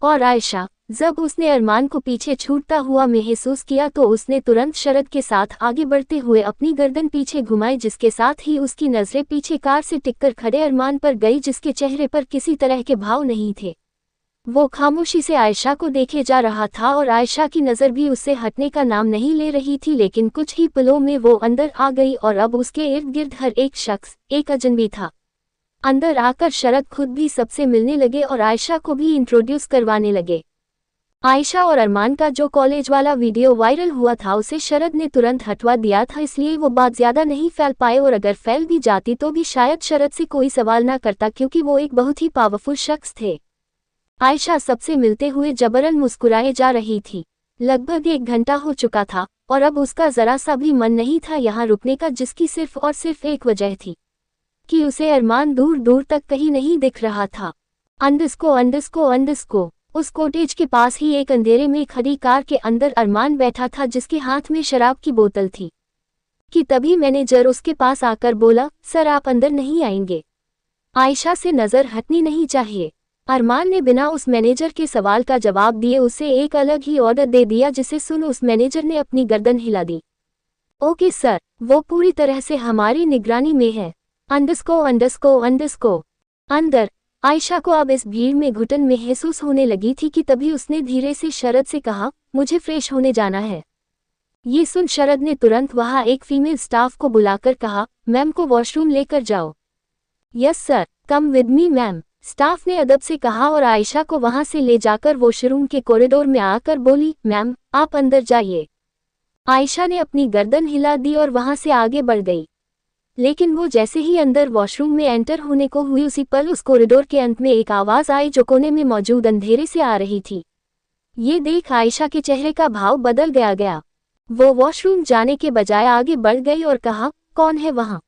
और आयशा, जब उसने अरमान को पीछे छूटता हुआ महसूस किया तो उसने तुरंत शरद के साथ आगे बढ़ते हुए अपनी गर्दन पीछे घुमाई, जिसके साथ ही उसकी नजरें पीछे कार से टिककर खड़े अरमान पर गई, जिसके चेहरे पर किसी तरह के भाव नहीं थे। वो खामोशी से आयशा को देखे जा रहा था और आयशा की नज़र भी उससे हटने का नाम नहीं ले रही थी, लेकिन कुछ ही पलों में वो अंदर आ गई और अब उसके इर्द गिर्द हर एक शख्स एक अजनबी था। अंदर आकर शरद खुद भी सबसे मिलने लगे और आयशा को भी इंट्रोड्यूस करवाने लगे। आयशा और अरमान का जो कॉलेज वाला वीडियो वायरल हुआ था उसे शरद ने तुरंत हटवा दिया था, इसलिए वो बात ज़्यादा नहीं फैल पाए और अगर फैल भी जाती तो भी शायद शरद से कोई सवाल ना करता, क्योंकि वो एक बहुत ही पावरफुल शख्स थे। आयशा सबसे मिलते हुए जबरन मुस्कुराए जा रही थी। लगभग 1 घंटा हो चुका था और अब उसका जरा सा भी मन नहीं था यहाँ रुकने का, जिसकी सिर्फ और सिर्फ एक वजह थी कि उसे अरमान दूर दूर तक कहीं नहीं दिख रहा था। अंडस्को उस कॉटेज के पास ही एक अंधेरे में खड़ी कार के अंदर अरमान बैठा था, जिसके हाथ में शराब की बोतल थी कि तभी मैनेजर उसके पास आकर बोला, सर आप अंदर नहीं आएंगे। आयशा से नज़र हटनी नहीं चाहिए। अरमान ने बिना उस मैनेजर के सवाल का जवाब दिए उसे एक अलग ही ऑर्डर दे दिया, जिसे सुन उस मैनेजर ने अपनी गर्दन हिला दी। ओके सर, वो पूरी तरह से हमारी निगरानी में है। अंडस्को अंदर। आयशा को अब इस भीड़ में घुटन महसूस होने लगी थी कि तभी उसने धीरे से शरद से कहा, मुझे फ्रेश होने जाना है। ये सुन शरद ने तुरंत वहां एक फीमेल स्टाफ को बुलाकर कहा, मैम को वॉशरूम लेकर जाओ। Yes sir, come with me ma'am, staff ने अदब से कहा और आयशा को वहां से ले जाकर वॉशरूम के कॉरिडोर में आकर बोली, मैम आप अंदर जाइए। आयशा ने अपनी गर्दन हिला दी और वहां से आगे बढ़ गई, लेकिन वो जैसे ही अंदर वॉशरूम में एंटर होने को हुई उसी पल उस कॉरिडोर के अंत में एक आवाज़ आई जो कोने में मौजूद अंधेरे से आ रही थी। ये देख आयशा के चेहरे का भाव बदल गया। वो वॉशरूम जाने के बजाय आगे बढ़ गई और कहा, कौन है वहां?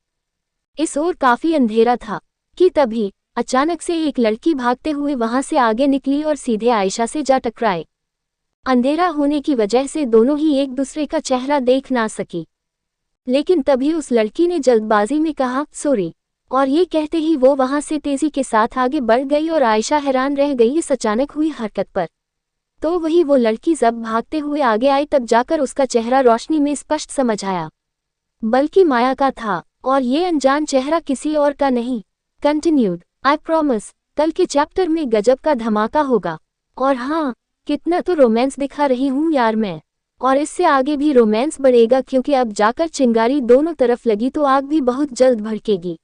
इस ओर काफी अंधेरा था कि तभी अचानक से एक लड़की भागते हुए वहां से आगे निकली और सीधे आयशा से जा टकराए। अंधेरा होने की वजह से दोनों ही एक दूसरे का चेहरा देख ना सकी, लेकिन तभी उस लड़की ने जल्दबाजी में कहा, सॉरी, और ये कहते ही वो वहां से तेजी के साथ आगे बढ़ गई और आयशा हैरान रह गई इस अचानक हुई हरकत पर। तो वही वो लड़की जब भागते हुए आगे आई तब जाकर उसका चेहरा रोशनी में स्पष्ट समझ आया, बल्कि माया का था, और ये अनजान चेहरा किसी और का नहीं। कंटिन्यूड। आई प्रॉमिस, कल के चैप्टर में गजब का धमाका होगा। और हाँ, कितना तो रोमांस दिखा रही हूँ यार मैं, और इससे आगे भी रोमांस बढ़ेगा, क्योंकि अब जाकर चिंगारी दोनों तरफ लगी तो आग भी बहुत जल्द भड़केगी।